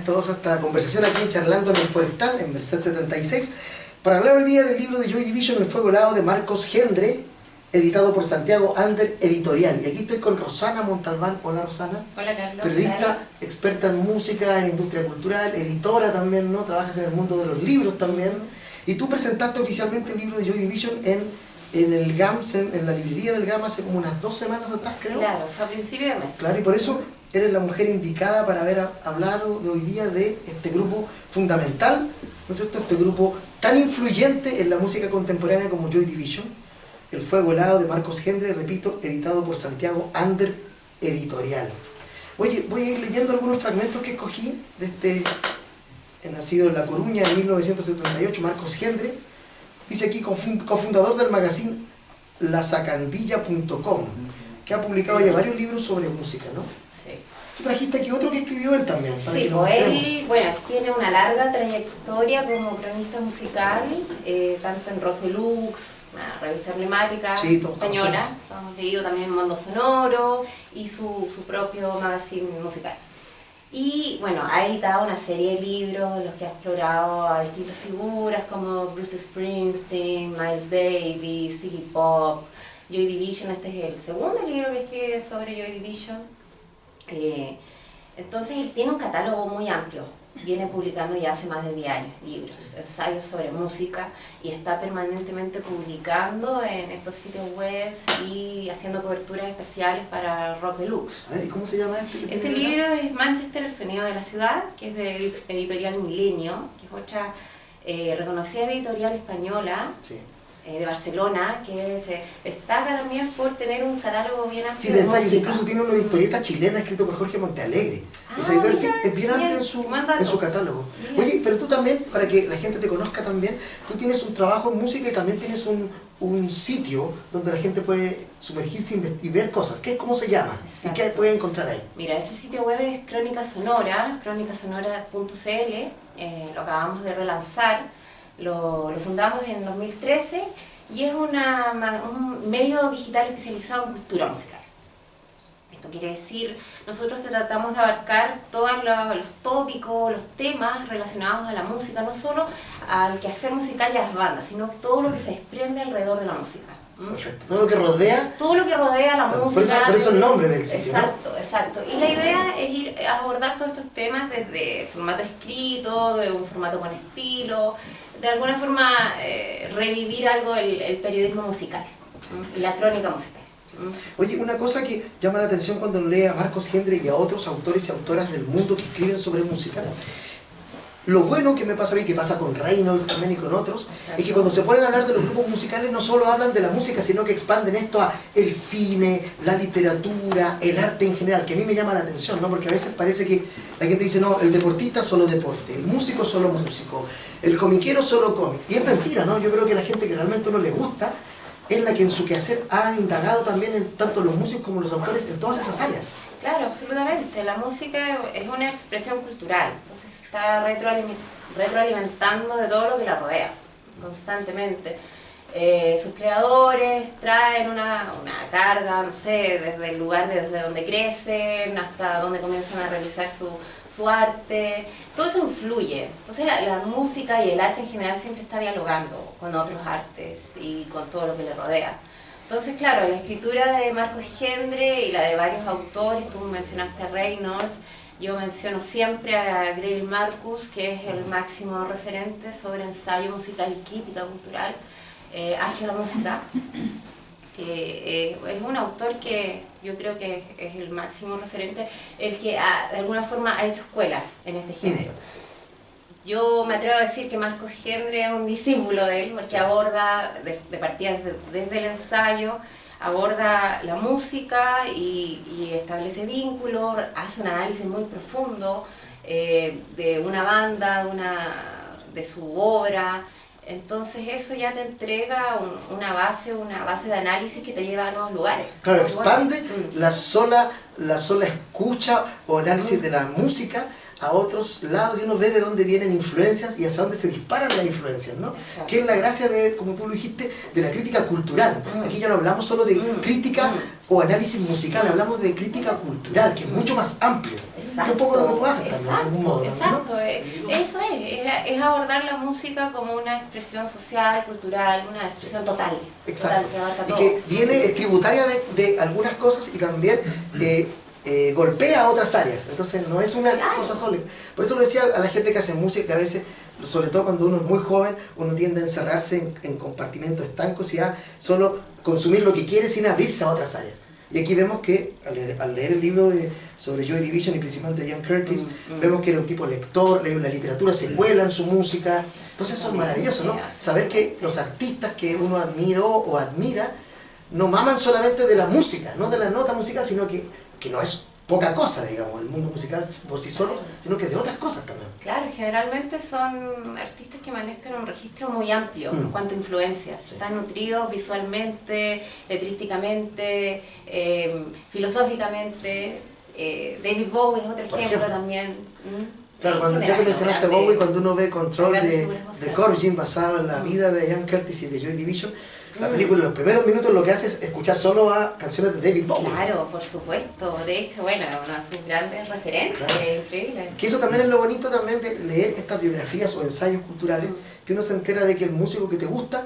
esta conversación aquí charlando en el Forestal, en Merced 76, para hablar hoy día del libro de Joy Division, El fuego helado, de Marcos Gendre, editado por Santiago Ander Editorial. Y aquí estoy con Rosana Montalbán. Hola, Rosana. Hola, Carlos. Periodista, experta en música, en industria cultural, editora también, ¿no? Trabajas en el mundo de los libros también. Y tú presentaste oficialmente el libro de Joy Division en el GAMS, en la librería del GAM, hace como unas 2 semanas atrás, creo. Claro, fue a principio de mes. Claro, y por eso eres la mujer indicada para haber hablado de hoy día de este grupo fundamental, ¿no es cierto? Este grupo tan influyente en la música contemporánea como Joy Division, El fuego helado, de Marcos Gendre, repito, editado por Santiago Ander Editorial. Oye, voy a ir leyendo algunos fragmentos que escogí de este nacido en La Coruña en 1978, Marcos Gendre. Dice aquí, cofundador del magazine lasacandilla.com, que ha publicado ya varios libros sobre música, ¿no? Sí. Tú trajiste aquí otro que escribió él también. Sí, pues él, bueno, tiene una larga trayectoria como cronista musical, tanto en Rock Deluxe, una revista emblemática española, hemos leído también Mundo Sonoro y su propio magazine musical. Y bueno, ha editado una serie de libros en los que ha explorado a distintas figuras como Bruce Springsteen, Miles Davis, Iggy Pop, Joy Division. Este es el segundo libro que escribe sobre Joy Division. Entonces él tiene un catálogo muy amplio, viene publicando ya hace más de 10 años libros, ensayos sobre música, y está permanentemente publicando en estos sitios web y haciendo coberturas especiales para Rock Deluxe. A ver, ¿y cómo se llama este? Este libro es Manchester, el sonido de la ciudad, que es de Editorial Milenio, que es otra reconocida editorial española. Sí. De Barcelona, que se destaca también por tener un catálogo bien amplio. Sí, de ensayos, incluso tiene una historieta chilena escrita por Jorge Montealegre. Esa editorial es bien amplia en su catálogo. Mira. Oye, pero tú también, para que la gente te conozca también, tú tienes un trabajo en música y también tienes un sitio donde la gente puede sumergirse y ver cosas. ¿Cómo se llama? Exacto. ¿Y qué puede encontrar ahí? Mira, ese sitio web es Crónica Sonora, crónicasonora.cl, lo acabamos de relanzar. Lo fundamos en 2013 y es un medio digital especializado en cultura musical. Esto quiere decir, nosotros tratamos de abarcar todos los tópicos, los temas relacionados a la música, no solo al quehacer musical y a las bandas, sino todo lo que se desprende alrededor de la música. Perfecto. Todo lo que rodea. Todo lo que rodea la música. Por eso el nombre del sitio. Exacto, ¿no? exacto. Y la idea es ir a abordar todos estos temas desde el formato escrito, de un formato con estilo, de alguna forma revivir algo el periodismo musical y la crónica musical. Oye, una cosa que llama la atención cuando lee a Marcos Gendre y a otros autores y autoras del mundo que escriben sobre música, lo bueno que me pasa a mí, que pasa con Reynolds también y con otros, es que cuando se ponen a hablar de los grupos musicales no solo hablan de la música, sino que expanden esto a el cine, la literatura, el arte en general, que a mí me llama la atención, ¿no? Porque a veces parece que la gente dice, no, el deportista solo deporte, el músico solo músico, el comiquero solo cómic. Y es mentira, ¿no? Yo creo que la gente que realmente no le gusta es la que en su quehacer ha indagado también tanto los músicos como los autores en todas esas áreas. Claro, absolutamente. La música es una expresión cultural, entonces está retroalimentando de todo lo que la rodea, constantemente. Sus creadores traen una carga, no sé, desde el lugar desde donde crecen hasta donde comienzan a realizar su arte. Todo eso influye. Entonces la música y el arte en general siempre está dialogando con otros artes y con todo lo que le rodea. Entonces, claro, la escritura de Marcos Gendre y la de varios autores, tú mencionaste a Reynolds, yo menciono siempre a Greil Marcus, que es el máximo referente sobre ensayo musical y crítica cultural hacia la música. Es un autor que yo creo que es el máximo referente, el que de alguna forma ha hecho escuela en este género. Yo me atrevo a decir que Marcos Gendre es un discípulo de él, porque aborda, de partida desde el ensayo, aborda la música y establece vínculos, hace un análisis muy profundo de una banda, de su obra. Entonces eso ya te entrega una base de análisis que te lleva a nuevos lugares. Claro, expande la sola escucha o análisis de la música a otros lados y uno ve de dónde vienen influencias y hacia dónde se disparan las influencias, ¿no? Exacto. Que es la gracia de, como tú lo dijiste, de la crítica cultural. Aquí ya no hablamos solo de crítica o análisis musical, hablamos de crítica cultural, que es mucho más amplio. Exacto, un poco lo que tú haces también, de algún modo. Exacto, ¿no? eso es abordar la música como una expresión social, cultural, una expresión total. Exacto. Total, que abarca Y todo. que viene tributaria de algunas cosas y también golpea a otras áreas. Entonces no es una cosa sola. Por eso lo decía a la gente que hace música, que a veces, sobre todo cuando uno es muy joven, uno tiende a encerrarse en compartimentos estancos y a solo consumir lo que quiere sin abrirse a otras áreas. Y aquí vemos que, al leer el libro sobre Joy Division y principalmente Ian Curtis, vemos que era un tipo lector, la literatura se cuela en su música. Entonces eso es maravilloso, ¿no? Saber que los artistas que uno admiró o admira no maman solamente de la música, no de la nota musical, sino que no es poca cosa, digamos, el mundo musical por sí solo, sino que de otras cosas también. Claro, generalmente son artistas que manejan un registro muy amplio en cuanto a influencias. Sí. Están nutridos visualmente, letrísticamente, filosóficamente. David Bowie es otro ejemplo también. Claro, ya que mencionaste Bowie, cuando uno ve Control de Corgin basado en la vida de Ian Curtis y de Joy Division, la película en los primeros minutos lo que hace es escuchar solo a canciones de David Bowie. Claro, por supuesto. De hecho, bueno, es uno de sus grandes referentes, increíble. Que eso también es lo bonito también de leer estas biografías o ensayos culturales, que uno se entera de que el músico que te gusta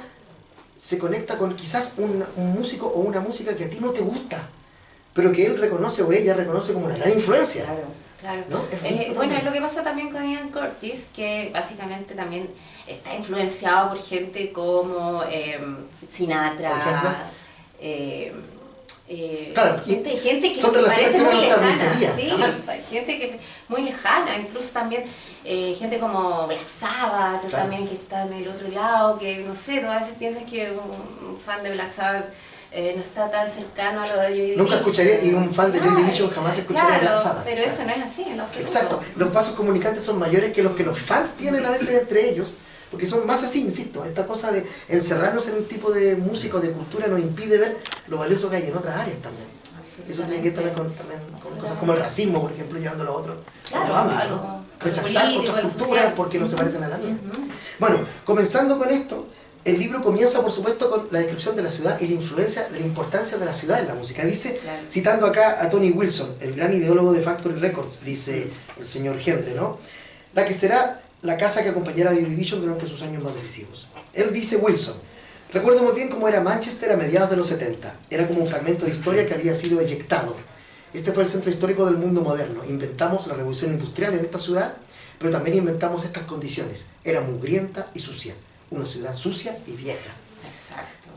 se conecta con quizás un músico o una música que a ti no te gusta, pero que él reconoce o ella reconoce como una gran influencia. Claro. ¿No? Bueno, es lo que pasa también con Ian Curtis, que básicamente también está influenciado por gente como Sinatra, claro, gente que son relaciones parece muy lejana, sí, gente que muy lejana, incluso también gente como Black Sabbath, también que está en el otro lado, que no sé, tú a veces piensas que un fan de Black Sabbath no está tan cercano a lo de Joy Division. Nunca escucharía, y un fan de Joy Division jamás escucharía Black Sabbath. Pero eso no es así en lo absoluto. Exacto, los vasos comunicantes son mayores que los fans tienen a veces entre ellos, porque son más así, insisto, esta cosa de encerrarnos en un tipo de música o de cultura nos impide ver lo valioso que hay en otras áreas también. Eso tiene que ver también con cosas como el racismo, por ejemplo, llevándolo a otro ámbito, ¿no? Rechazar otras culturas porque no se parecen a la mía. Bueno, comenzando con esto, el libro comienza, por supuesto, con la descripción de la ciudad y la influencia, de la importancia de la ciudad en la música. Dice, citando acá a Tony Wilson, el gran ideólogo de Factory Records, dice el señor Gendre, ¿no? La que será la casa que acompañará a Joy Division durante sus años más decisivos. Él dice, Wilson, recuerdo muy bien cómo era Manchester a mediados de los 70. Era como un fragmento de historia que había sido eyectado. Este fue el centro histórico del mundo moderno. Inventamos la revolución industrial en esta ciudad, pero también inventamos estas condiciones. Era mugrienta y sucia. Una ciudad sucia y vieja. Exacto.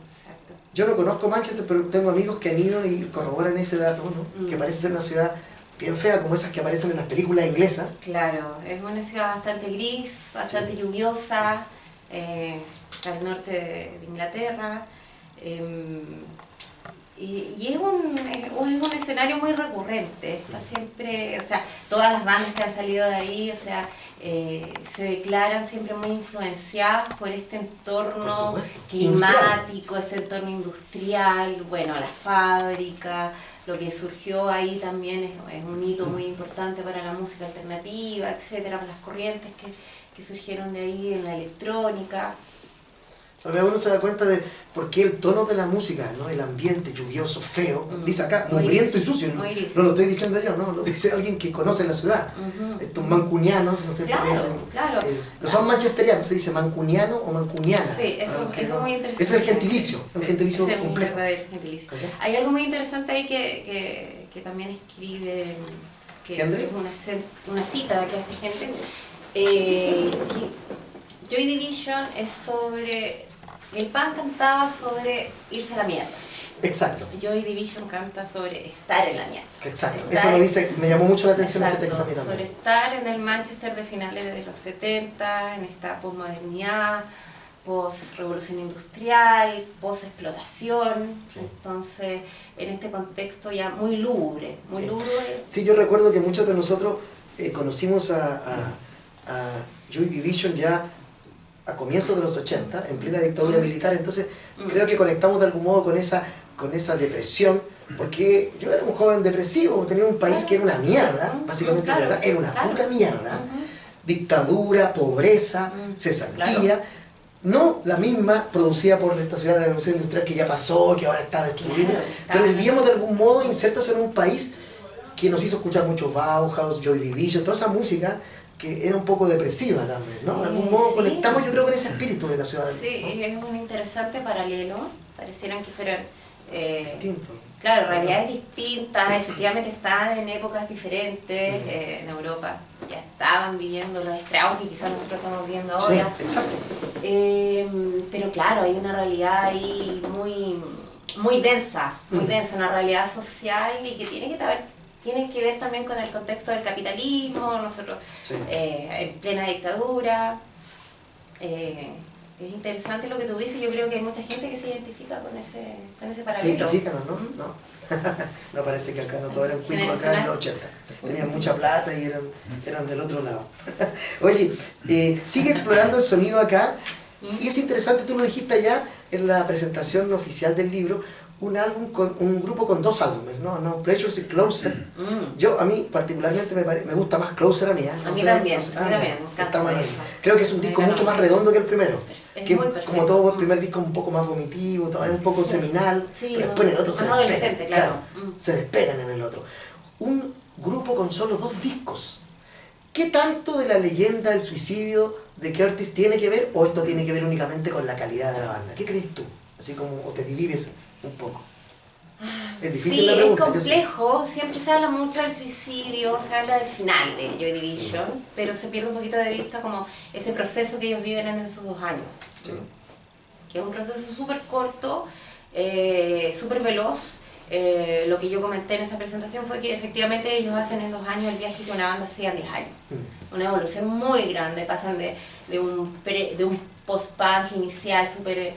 Yo no conozco Manchester, pero tengo amigos que han ido y corroboran ese dato, ¿no? Que parece ser una ciudad bien fea, como esas que aparecen en las películas inglesas. Claro, es una ciudad bastante gris, bastante lluviosa, al norte de Inglaterra. Y es un escenario muy recurrente, está siempre, o sea, todas las bandas que han salido de ahí, o sea, se declaran siempre muy influenciadas por este entorno climático, este entorno industrial, bueno, la fábrica, lo que surgió ahí también es un hito muy importante para la música alternativa, etcétera, para las corrientes que surgieron de ahí en la electrónica. Tal vez uno se da cuenta de por qué el tono de la música, ¿no? El ambiente lluvioso, feo, dice acá, mugriento y sucio, no lo estoy diciendo yo, ¿no? Lo dice alguien que conoce la ciudad. Estos mancunianos, no sé qué dicen. Claro. No son manchesterianos, se dice mancuniano o mancuniana. Sí, eso es muy interesante. Es el gentilicio, un gentilicio complejo. Gentilicio. Okay. Hay algo muy interesante ahí que también escribe, que es una cita que hace gente. Joy Division es sobre... El pan cantaba sobre irse a la mierda. Exacto. Joy Division canta sobre estar en la mierda. Exacto. Eso lo dice, me llamó mucho la atención ese texto a mí también. Sobre estar en el Manchester de finales de los 70, en esta posmodernidad, post-revolución industrial, post-explotación. Sí. Entonces, en este contexto ya muy lúgubre, muy lúgubre. Sí, yo recuerdo que muchos de nosotros conocimos a Joy Division ya a comienzos de los 80, en plena dictadura militar, entonces creo que conectamos de algún modo con esa depresión, porque yo era un joven depresivo, tenía un país que era una mierda, básicamente, ¿verdad? Era una puta mierda, dictadura, pobreza, cesantía, no la misma producida por esta ciudad de la revolución industrial que ya pasó, que ahora está destruida, pero vivíamos de algún modo insertos en un país que nos hizo escuchar mucho Bauhaus, Joy Division, toda esa música que era un poco depresiva también, ¿no? De algún modo conectamos, yo creo, con ese espíritu de la ciudad. Sí, ¿no? es un interesante paralelo, parecieran que fueran... Distinto. Claro, realidades distintas, efectivamente estaban en épocas diferentes, en Europa ya estaban viviendo los estragos que quizás nosotros estamos viendo ahora. Sí, exacto. Pero claro, hay una realidad ahí muy densa, una realidad social y que tiene que ver también con el contexto del capitalismo, nosotros en plena dictadura. Es interesante lo que tú dices, yo creo que hay mucha gente que se identifica con ese paralelo. ¿Se identifican o no? No. No, parece que acá no todos eran cuicos acá en los 80. Tenían mucha plata y eran del otro lado. Oye, sigue explorando el sonido acá y es interesante, tú lo dijiste allá en la presentación oficial del libro, un grupo con 2 álbumes, ¿no? No Pleasures y Closer. A mí particularmente me gusta más Closer a mí. A mí también, me encanta. Creo que es un disco mucho más redondo que el primero. Es muy perfecto. Como todo el primer disco un poco más vomitivo, todavía un poco seminal, pero después en el otro se despegan. Claro. Se despegan en el otro. Un grupo con solo 2 discos. ¿Qué tanto de la leyenda del suicidio de Curtis tiene que ver o esto tiene que ver únicamente con la calidad de la banda? ¿Qué crees tú? Así como, o te divides un poco. Es difícil la pregunta. Es complejo, siempre se habla mucho del suicidio, se habla del final de Joy Division, pero se pierde un poquito de vista como ese proceso que ellos viven en esos 2 años. Sí. Que es un proceso súper corto, súper veloz. Lo que yo comenté en esa presentación fue que efectivamente ellos hacen en 2 años el viaje que una banda hacía en 10 años. Una evolución muy grande, pasan de un post-punk inicial súper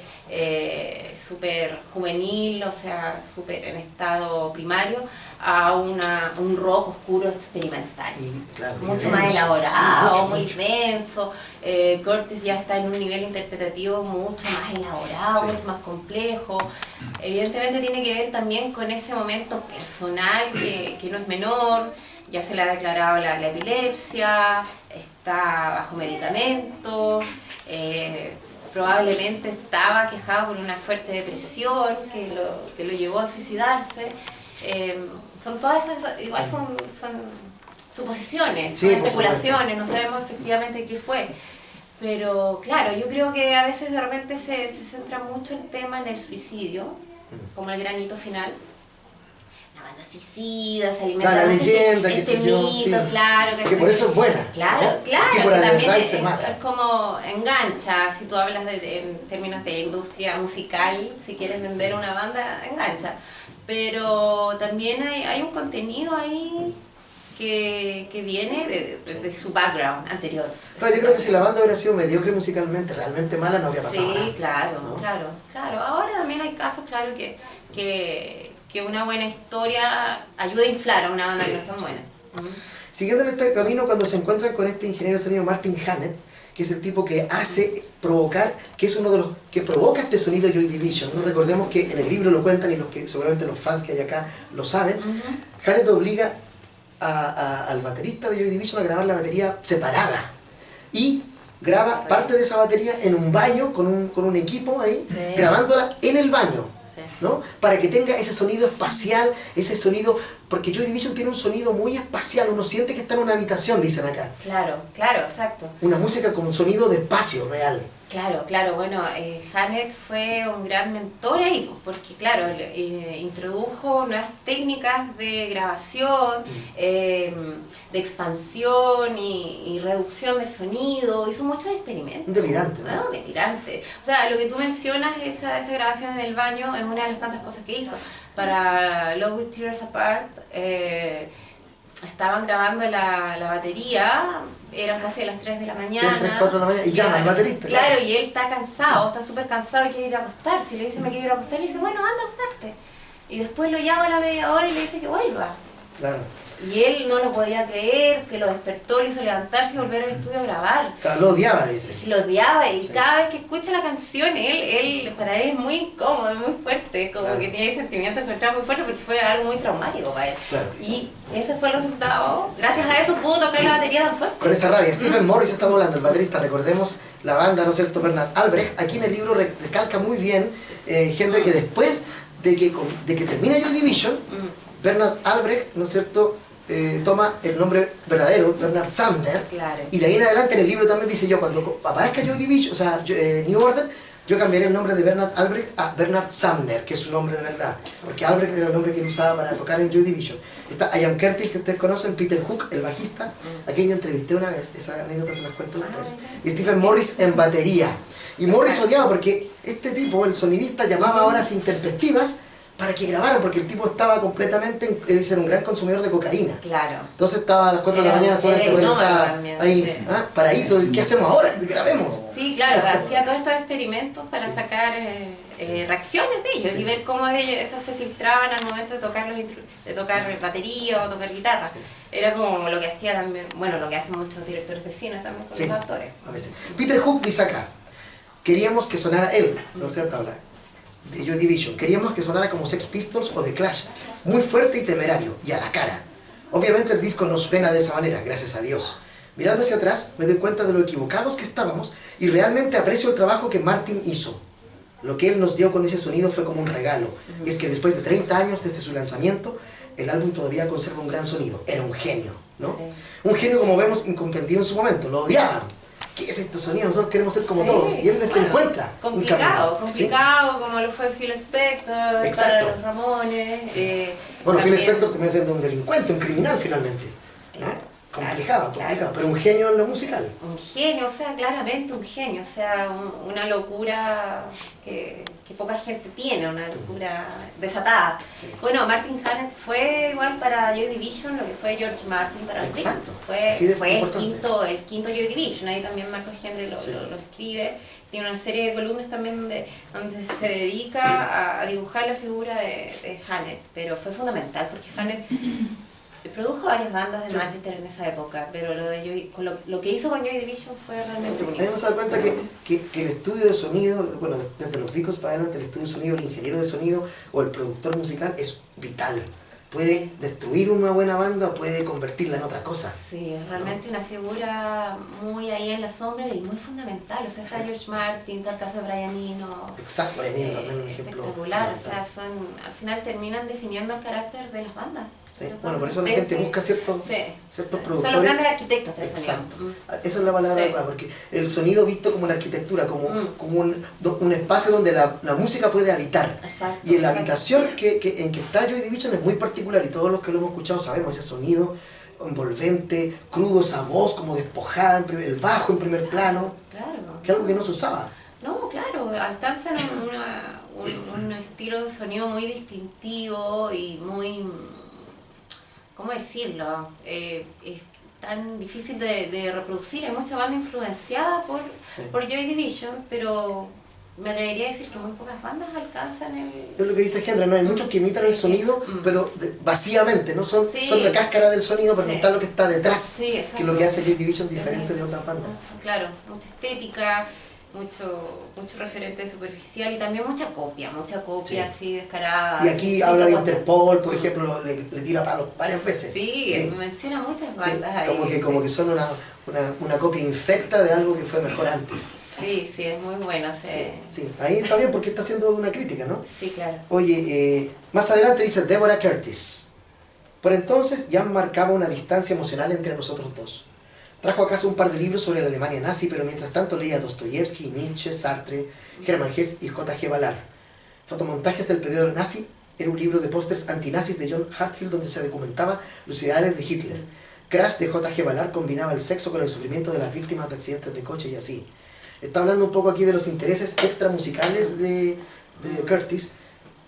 juvenil, o sea, súper en estado primario, a un rock oscuro experimental. Claro, mucho denso, más elaborado, sí, muy mucho. denso. Curtis ya está en un nivel interpretativo mucho más elaborado, mucho más complejo. Evidentemente tiene que ver también con ese momento personal que no es menor. Ya se le ha declarado la epilepsia, está bajo medicamentos, probablemente estaba quejado por una fuerte depresión que lo llevó a suicidarse. Son todas esas, igual son suposiciones, son especulaciones, no sabemos efectivamente qué fue. Pero claro, yo creo que a veces de repente se centra mucho el tema en el suicidio, como el granito final. La banda suicida, se alimenta la de leyenda, este mito, claro. Que por eso es buena. Claro, ¿no? claro. Que por la también verdad se mata. es como engancha, si tú hablas en términos de industria musical, si quieres vender una banda, engancha. Pero también hay un contenido ahí que viene de su background anterior. Yo creo que si la banda hubiera sido mediocre musicalmente, realmente mala, no habría pasado nada. Sí, claro, ¿no? claro. Ahora también hay casos, claro, que una buena historia ayuda a inflar a una banda que no es tan buena. Siguiendo en este camino, cuando se encuentran con este ingeniero de sonido Martin Hannett, que es el tipo que hace provocar, que es uno de los que provoca este sonido Joy Division, ¿no? Recordemos que en el libro lo cuentan y seguramente los fans que hay acá lo saben. Hannett obliga al baterista de Joy Division a grabar la batería separada y graba parte de esa batería en un baño con un equipo ahí, grabándola en el baño, ¿no? Para que tenga ese sonido espacial, ese sonido, porque Joy Division tiene un sonido muy espacial, uno siente que está en una habitación, dicen acá. Claro, exacto. Una música con un sonido de espacio real. Claro, bueno, Hannett fue un gran mentor ahí, porque claro, introdujo nuevas técnicas de grabación, de expansión y reducción del sonido, hizo muchos experimentos. Delirante, ¿no? Delirante. O sea, lo que tú mencionas, esa grabación en el baño, es una de las tantas cosas que hizo. Para Love With Tears Apart, estaban grabando la batería, eran casi a las 3 de la mañana. 3, 4 de la mañana y llama al baterista. Claro, y él está cansado, está súper cansado y quiere ir a acostarse. Y le dice, me quiero ir a acostar, y le dice, bueno, anda a acostarte. Y después lo llama a la media hora y le dice que vuelva. Claro. Y él no lo podía creer, que lo despertó, le hizo levantarse y volver al estudio a grabar. Lo odiaba, dice. Sí, lo odiaba, y cada vez que escucha la canción, para él es muy incómodo, muy fuerte, como que tiene sentimientos encontrados muy fuertes porque fue algo muy traumático para él. Y ese fue el resultado. Gracias a eso pudo tocar la batería tan fuerte. Con esa rabia. Stephen Morris estamos hablando, el baterista, recordemos la banda, ¿no es cierto? Bernard Albrecht, aquí en el libro recalca muy bien, Henry, que después de que termina Joy Division, Bernard Albrecht, ¿no es cierto?, toma el nombre verdadero, Bernard Sumner, Claro. y de ahí en adelante en el libro también dice yo, cuando aparezca Joy Division, o sea, New Order, yo cambiaré el nombre de Bernard Albrecht a Bernard Sumner, que es su nombre de verdad, porque Albrecht era el nombre que él usaba para tocar en Joy Division. Está Ian Curtis, que ustedes conocen, Peter Hook, el bajista, a quien yo entrevisté una vez, esa anécdota se las cuento después, y Stephen Morris en batería. Y Morris odiaba porque este tipo, el sonidista, llamaba a horas intempestivas para que grabaran, porque el tipo estaba completamente, era un gran consumidor de cocaína. Claro. Entonces estaba a las 4 de la mañana, solamente estaba ahí, sí. paradito, ¿qué hacemos ahora? Grabemos. Sí, claro, hacía todos estos experimentos para sacar reacciones de ellos y ver cómo esas se filtraban al momento de tocar batería o tocar guitarra. Sí. Era como lo que hacía también, bueno, lo que hacen muchos directores de cine también con los actores. A veces. Peter Hook dice acá, queríamos que sonara él, ¿no es cierto? Habla de Joy Division, queríamos que sonara como Sex Pistols o The Clash, muy fuerte y temerario, y a la cara. Obviamente el disco no suena de esa manera, gracias a Dios. Mirando hacia atrás, me doy cuenta de lo equivocados que estábamos y realmente aprecio el trabajo que Martin hizo. Lo que él nos dio con ese sonido fue como un regalo. Y es que después de 30 años desde su lanzamiento, el álbum todavía conserva un gran sonido. Era un genio, ¿no? Sí. Un genio, como vemos, incomprendido en su momento. Lo odiaban. ¿Qué es este sonido? Nosotros queremos ser como todos. Y él se encuentra complicado, un complicado, ¿sí? Como lo fue Phil Spector, exacto, para los Ramones. Sí. Bueno, Phil Spector terminó siendo un delincuente, un criminal finalmente. Claro. Complicado, claro. Pero un genio en lo musical. Un genio, o sea, claramente un genio, o sea, una locura que poca gente tiene, una locura desatada. Sí. Bueno, Martin Hannett fue igual para Joy Division lo que fue George Martin para el Beatles. Fue el quinto Joy Division, ahí también Marcos Henry lo escribe. Tiene una serie de columnas también donde se dedica a dibujar la figura de Hannett, pero fue fundamental porque Hannett produjo varias bandas de Manchester en esa época, pero lo que hizo con Joy Division fue realmente único. A mí me da cuenta que el estudio de sonido, bueno, desde los discos para adelante, el estudio de sonido, el ingeniero de sonido o el productor musical es vital. Puede destruir una buena banda o puede convertirla en otra cosa. Sí, es realmente una figura muy ahí en la sombra y muy fundamental. O sea, está George Martin, está el caso de Brian Eno. Exacto, Brian Eno también un ejemplo. Espectacular, o sea, al final terminan definiendo el carácter de las bandas. Sí. Bueno, por eso la gente busca ciertos productores. Son los grandes arquitectos del sonido. Exacto. Esa es la palabra, porque el sonido visto como una arquitectura, como un espacio donde la música puede habitar. Exacto, y en la habitación en que está Joy Division es muy particular y todos los que lo hemos escuchado sabemos ese sonido envolvente, crudo, esa voz como despojada, el bajo en primer plano, que es algo que no se usaba. No, claro, alcanzan un estilo de sonido muy distintivo y muy... ¿Cómo decirlo? Es tan difícil de reproducir. Hay mucha banda influenciada por Joy Division, pero me atrevería a decir que muy pocas bandas alcanzan el... Es lo que dice Hendra, ¿no? Hay muchos que imitan el sonido, pero vacíamente, ¿no? Son la cáscara del sonido, pero no está lo que está detrás, que es lo que hace Joy Division diferente de otras bandas. Claro, mucha estética, mucho referente superficial y también mucha copia así descarada. Y aquí habla de Interpol, por ejemplo, le tira palos varias veces. Sí, menciona muchas bandas ahí. Como que son una copia infecta de algo que fue mejor antes. Sí, es muy bueno. Sí, ahí está bien porque está haciendo una crítica, ¿no? Sí, claro. Oye, más adelante dice Deborah Curtis. Por entonces ya marcaba una distancia emocional entre nosotros dos. Trajo a casa un par de libros sobre la Alemania nazi, pero mientras tanto leía Dostoyevsky, Nietzsche, Sartre, Hermann Hesse y J.G. Ballard. Fotomontajes del periodo nazi era un libro de pósters antinazis de John Hartfield donde se documentaba los ideales de Hitler. Crash de J.G. Ballard combinaba el sexo con el sufrimiento de las víctimas de accidentes de coche y así. Está hablando un poco aquí de los intereses extramusicales de Curtis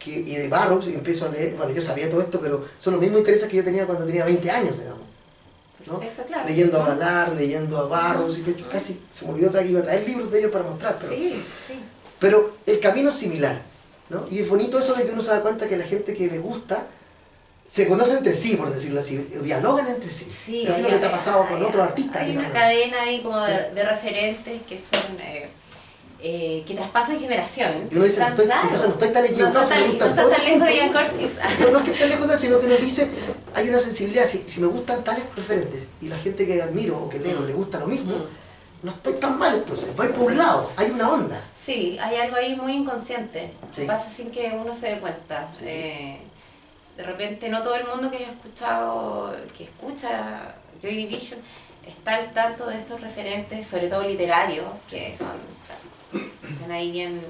y de Burroughs, y empiezo a leer, bueno, yo sabía todo esto, pero son los mismos intereses que yo tenía cuando tenía 20 años, digamos. ¿no? Claro. Leyendo a Ballard, leyendo a Burroughs, y que casi se me olvidó que iba a traer libros de ellos para mostrar, pero el camino es similar, ¿no? Y es bonito eso de que uno se da cuenta que la gente que le gusta se conoce entre sí, por decirlo así, dialogan entre sí. Sí, es lo que te ha pasado con otros artistas. Hay una cadena ahí como de referentes que son... que traspasan generaciones. Y uno dice, entonces no estoy tan equivocado, no estás tan lejos de Ian Curtis. No es que esté lejos de él, sino que nos dice, hay una sensibilidad, si me gustan tales referentes y la gente que admiro o que leo le gusta lo mismo, no estoy tan mal entonces, voy por un lado, hay una onda. Sí, hay algo ahí muy inconsciente, que pasa sin que uno se dé cuenta. de repente no todo el mundo que escucha Joy Division está al tanto de estos referentes, sobre todo literarios, que están ahí bien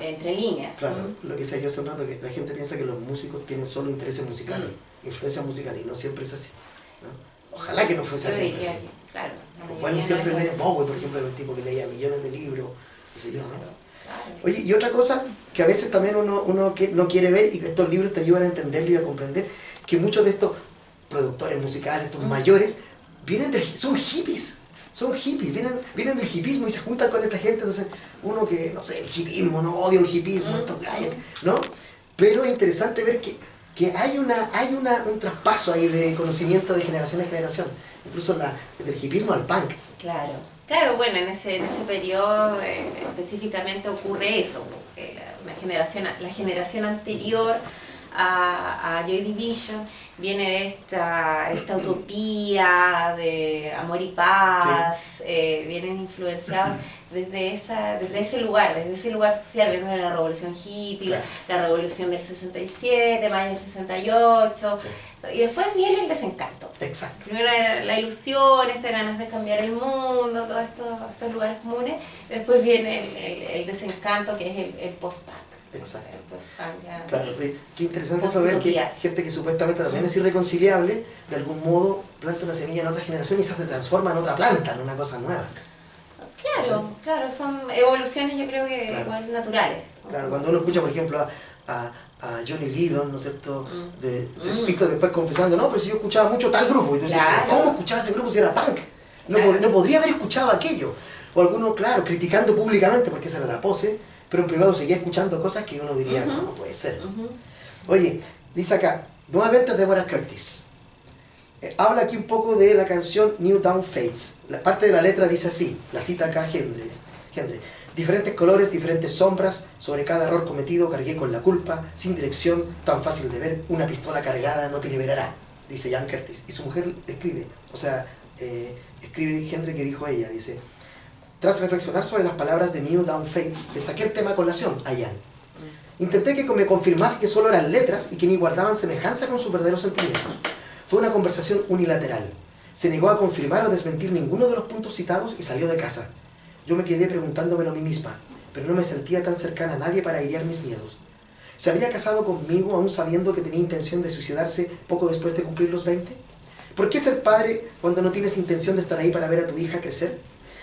entre líneas. Claro, lo que decía yo hace un rato, que la gente piensa que los músicos tienen solo intereses musicales, influencias musicales, y no siempre es así, ¿no? Ojalá que no fuese siempre así. Claro, Bueno, siempre lee Bowie, por ejemplo, era un tipo que leía millones de libros, qué sé yo, ¿no? Oye, y otra cosa que a veces también uno que no quiere ver, y que estos libros te ayudan a entenderlo y a comprender, que muchos de estos productores musicales, estos mayores, son hippies, vienen del hippismo y se juntan con esta gente. Entonces uno que, no sé, el hippismo, no odio el hippismo, estos gallos, ¿no? Pero es interesante ver que hay un traspaso ahí de conocimiento de generación en generación, incluso del hippismo al punk. Claro, bueno, en ese periodo específicamente ocurre eso, porque la generación anterior a Joy Division viene de esta utopía de amor y paz, vienen influenciados desde ese lugar social, viene de la revolución hippie, claro, la revolución del 67, mayo del 68, sí. Y después viene el desencanto. Exacto. Primero era la ilusión, ganas de cambiar el mundo, todos estos lugares comunes, después viene el desencanto, que es el post-punk. Exacto. Claro, qué interesante saber que gente que supuestamente también es irreconciliable, de algún modo planta una semilla en otra generación y se transforma en otra planta, en una cosa nueva. Claro, son evoluciones, yo creo que igual naturales. Claro, cuando uno escucha, por ejemplo, a Johnny Lydon, ¿no es cierto?, de Sex Pistols, después confesando, no, pero si yo escuchaba mucho tal grupo, y entonces, ¿cómo escuchaba ese grupo si era punk? No podría haber escuchado aquello. O alguno, claro, criticando públicamente, porque esa era la pose, pero en privado seguía escuchando cosas que uno diría, no puede ser. Oye, dice acá, nuevamente Deborah Curtis. Habla aquí un poco de la canción New Dawn Fades. La parte de la letra dice así, la cita acá Hendry. Diferentes colores, diferentes sombras, sobre cada error cometido cargué con la culpa, sin dirección, tan fácil de ver, una pistola cargada no te liberará, dice Jan Curtis. Y su mujer escribe, escribe Hendry que dijo ella, dice, tras reflexionar sobre las palabras de New Dawn Fades, le saqué el tema a colación a Jan. Intenté que me confirmase que solo eran letras y que ni guardaban semejanza con sus verdaderos sentimientos. Fue una conversación unilateral. Se negó a confirmar o desmentir ninguno de los puntos citados y salió de casa. Yo me quedé preguntándomelo a mí misma, pero no me sentía tan cercana a nadie para airear mis miedos. ¿Se habría casado conmigo aún sabiendo que tenía intención de suicidarse poco después de cumplir los 20? ¿Por qué ser padre cuando no tienes intención de estar ahí para ver a tu hija crecer?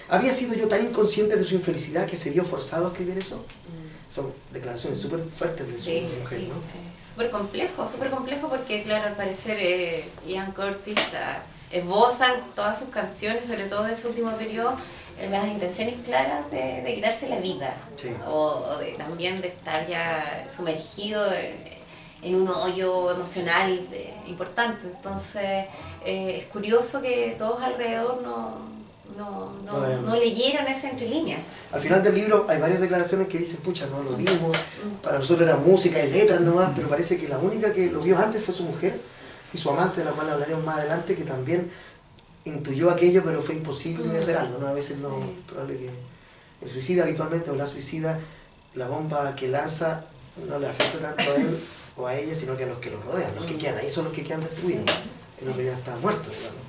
¿Había sido yo tan inconsciente de su infelicidad que se vio forzado a escribir eso? Son declaraciones súper fuertes de su mujer, ¿no? Súper complejo porque, claro, al parecer Ian Curtis esboza todas sus canciones, sobre todo de ese último periodo, las intenciones claras de quitarse la vida, o también de estar ya sumergido en un hoyo emocional importante. Entonces es curioso que todos alrededor no leyeron esa entrelínea. Al final del libro hay varias declaraciones que dicen, pucha, no lo vimos, para nosotros era música y letras nomás, pero parece que la única que lo vio antes fue su mujer y su amante, de la cual hablaremos más adelante, que también intuyó aquello, pero fue imposible hacer algo, ¿no? A veces no, es probable que el suicida habitualmente, o la suicida, la bomba que lanza no le afecta tanto a él o a ella, sino que a los que lo rodean, los que quedan ahí son los que quedan destruidos, el otro ya está muerto, digamos.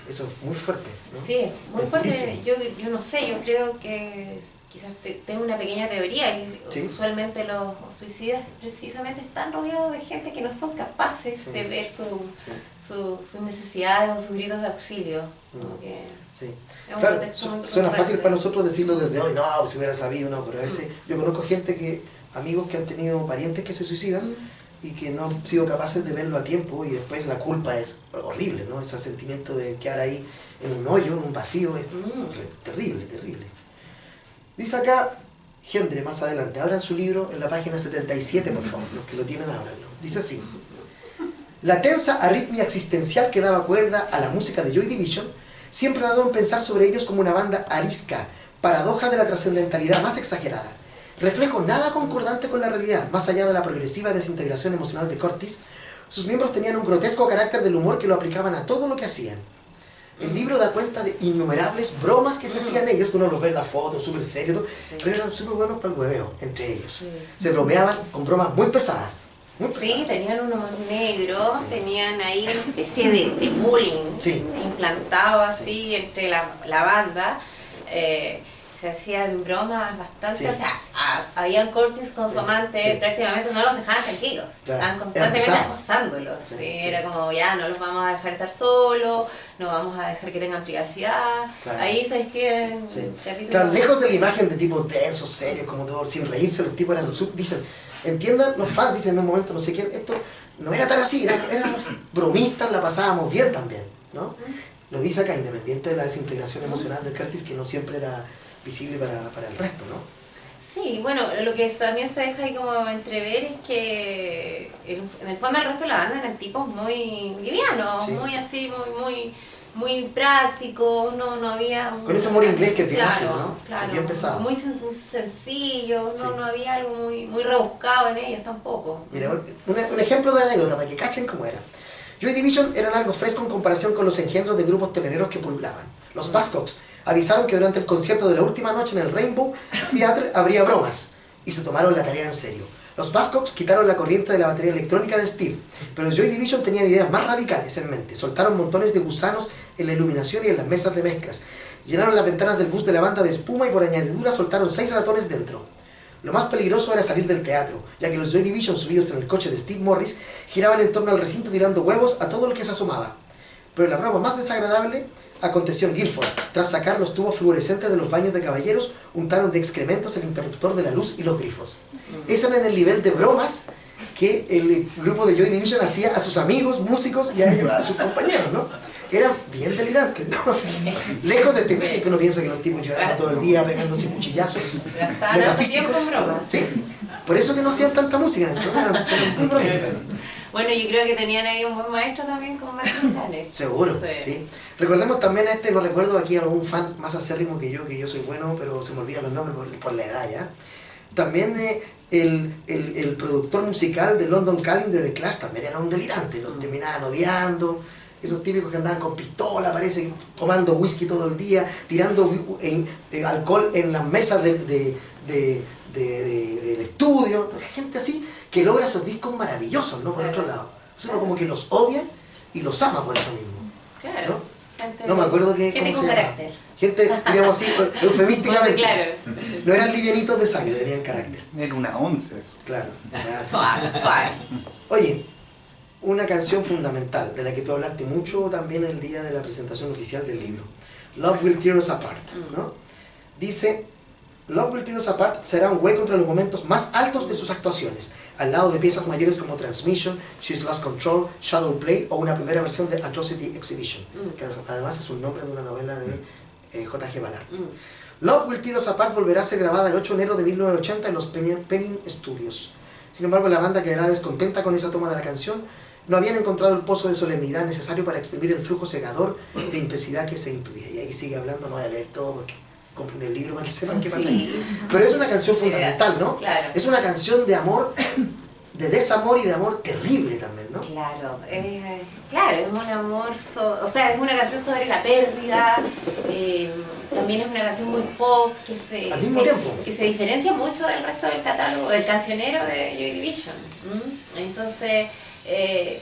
Eso es muy fuerte, ¿no? Sí, muy fuerte. Yo no sé, yo creo que quizás tengo una pequeña teoría, que usualmente los suicidas precisamente están rodeados de gente que no son capaces de ver sus necesidades o sus gritos de auxilio. Claro, suena fácil para nosotros decirlo desde hoy, no, si hubiera sabido, no, pero a veces yo conozco gente amigos que han tenido parientes que se suicidan y que no han sido capaces de verlo a tiempo, y después la culpa es horrible, ¿no? Ese sentimiento de quedar ahí en un hoyo, en un vacío, es terrible. Dice acá Hendry más adelante, abran su libro en la página 77, por favor, los que lo tienen, ábranlo. Dice así: la tensa arritmia existencial que daba cuerda a la música de Joy Division siempre ha dado en pensar sobre ellos como una banda arisca, paradoja de la trascendentalidad más exagerada, reflejo nada concordante con la realidad. Más allá de la progresiva desintegración emocional de Curtis, sus miembros tenían un grotesco carácter del humor que lo aplicaban a todo lo que hacían. El libro da cuenta de innumerables bromas que se hacían ellos, que uno los ve en la foto, súper serios, pero eran súper buenos para el hueveo entre ellos. Se bromeaban con bromas muy pesadas, muy pesada. Sí, tenían un humor negro, Sí. tenían ahí una especie de bullying Sí. implantado así entre la banda. Se hacían bromas bastante, Sí. o sea, habían cortes con su Sí, amante, sí. prácticamente no los dejaban tranquilos, Claro. estaban constantemente Era pesado. acosándolos, Sí, ¿sí? sí. Era como ya no los vamos a dejar estar solos, no vamos a dejar que tengan privacidad, Claro. ahí se escriben Sí. capítulos. Claro, lejos de la imagen de tipos densos, serios, como todo, sin reírse, los tipos eran dicen, entiendan, los fans dicen en un momento, no sé qué, esto no era tan así, éramos bromistas, la pasábamos bien también, ¿no? Lo dice acá, independiente de la desintegración emocional de Curtis, que no siempre era visible para el resto, ¿no? Sí, bueno, lo que también se deja ahí como entrever es que en el fondo el resto de la banda eran tipos muy livianos, Sí. muy así, muy prácticos, no había... Con ese humor inglés que es bien claro, ácido, ¿no? Que Claro, es bien pesado. muy sencillo, Sí. no había algo muy rebuscado en ellos tampoco. Mira, un ejemplo de anécdota para que cachen cómo era. Joy Division eran algo fresco en comparación con los engendros de grupos teleneros que pululaban. Los Buzzcocks avisaron que durante el concierto de la última noche en el Rainbow Theatre habría bromas y se tomaron la tarea en serio. Los Buzzcocks quitaron la corriente de la batería electrónica de Steve, pero Joy Division tenía ideas más radicales en mente. Soltaron montones de gusanos en la iluminación y en las mesas de mezclas. Llenaron las ventanas del bus de la banda de espuma y por añadidura soltaron 6 ratones dentro. Lo más peligroso era salir del teatro, ya que los Joy Division subidos en el coche de Steve Morris giraban en torno al recinto tirando huevos a todo lo que se asomaba. Pero la broma más desagradable aconteció en Guilford. Tras sacar los tubos fluorescentes de los baños de caballeros, untaron de excrementos el interruptor de la luz y los grifos. Ese era el nivel de bromas que el grupo de Joy Division hacía a sus amigos, músicos y a ellos, a sus compañeros, ¿no? Eran bien delirantes, ¿no? Lejos de este que uno piensa que los tipos llorando todo el día, pegándose cuchillazos metafísicos. Sí, por eso que no hacían tanta música, eran muy bromistas. Bueno, yo creo que tenían ahí un buen maestro también con Martin Gale. Seguro, Sí. sí. Recordemos también a no recuerdo aquí a algún fan más acérrimo que yo soy bueno, pero se me olvidan los nombres por la edad ya. También el productor musical de London Calling de The Clash también era un delirante, los terminaban odiando. Esos típicos que andaban con pistola, parece, tomando whisky todo el día, tirando alcohol en las mesas del estudio. Gente así que logra esos discos maravillosos, ¿no? Por otro lado. Uno como que los odia y los ama por eso mismo. Claro. ¿No? No me acuerdo que... Gente con carácter. Gente, diríamos así, eufemísticamente. Claro. No eran livianitos de sangre, tenían carácter. Era una 11 eso. Claro. Suave. Oye, una canción fundamental, de la que tú hablaste mucho también el día de la presentación oficial del libro. Love Will Tear Us Apart, ¿no? Dice, Love Will Tear Us Apart será un hueco entre los momentos más altos de sus actuaciones, al lado de piezas mayores como Transmission, She's Lost Control, Shadow Play o una primera versión de Atrocity Exhibition, que además es un nombre de una novela de J.G. Ballard. Love Will Tear Us Apart volverá a ser grabada el 8 de enero de 1980 en los Penning Studios. Sin embargo, la banda quedará descontenta con esa toma de la canción. No habían encontrado el pozo de solemnidad necesario para exprimir el flujo cegador de intensidad que se intuye. Y ahí sigue hablando, no voy a leer todo porque compren el libro para que sepan qué pasa ahí. Pero es una canción fundamental, ¿no? Claro. Es una canción de amor, de desamor y de amor terrible también, ¿no? Claro, claro, es un amor, o sea, es una canción sobre la pérdida, también es una canción muy pop que Al mismo tiempo. que se diferencia mucho del resto del catálogo, del cancionero de Joy Division. Entonces, de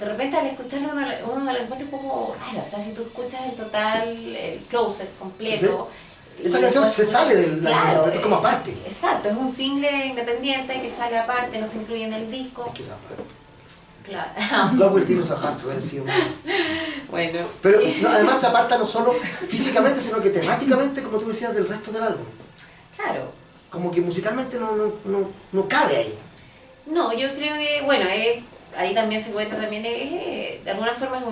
repente al escucharlo uno lo encuentra un poco raro, o sea, si tú escuchas el total, el closet completo... Sí, sí. Esa canción se sale del claro, es como aparte. Exacto, es un single independiente que sale aparte, no se incluye en el disco. Es que esa parte. Claro. Love Will Tear Us Apart hubiera sido muy... Bueno. Pero no, además se aparta no solo físicamente, sino que temáticamente, como tú decías, del resto del álbum. Claro. Como que musicalmente no cabe ahí. No, yo creo que, bueno, ahí también se encuentra también, de alguna forma es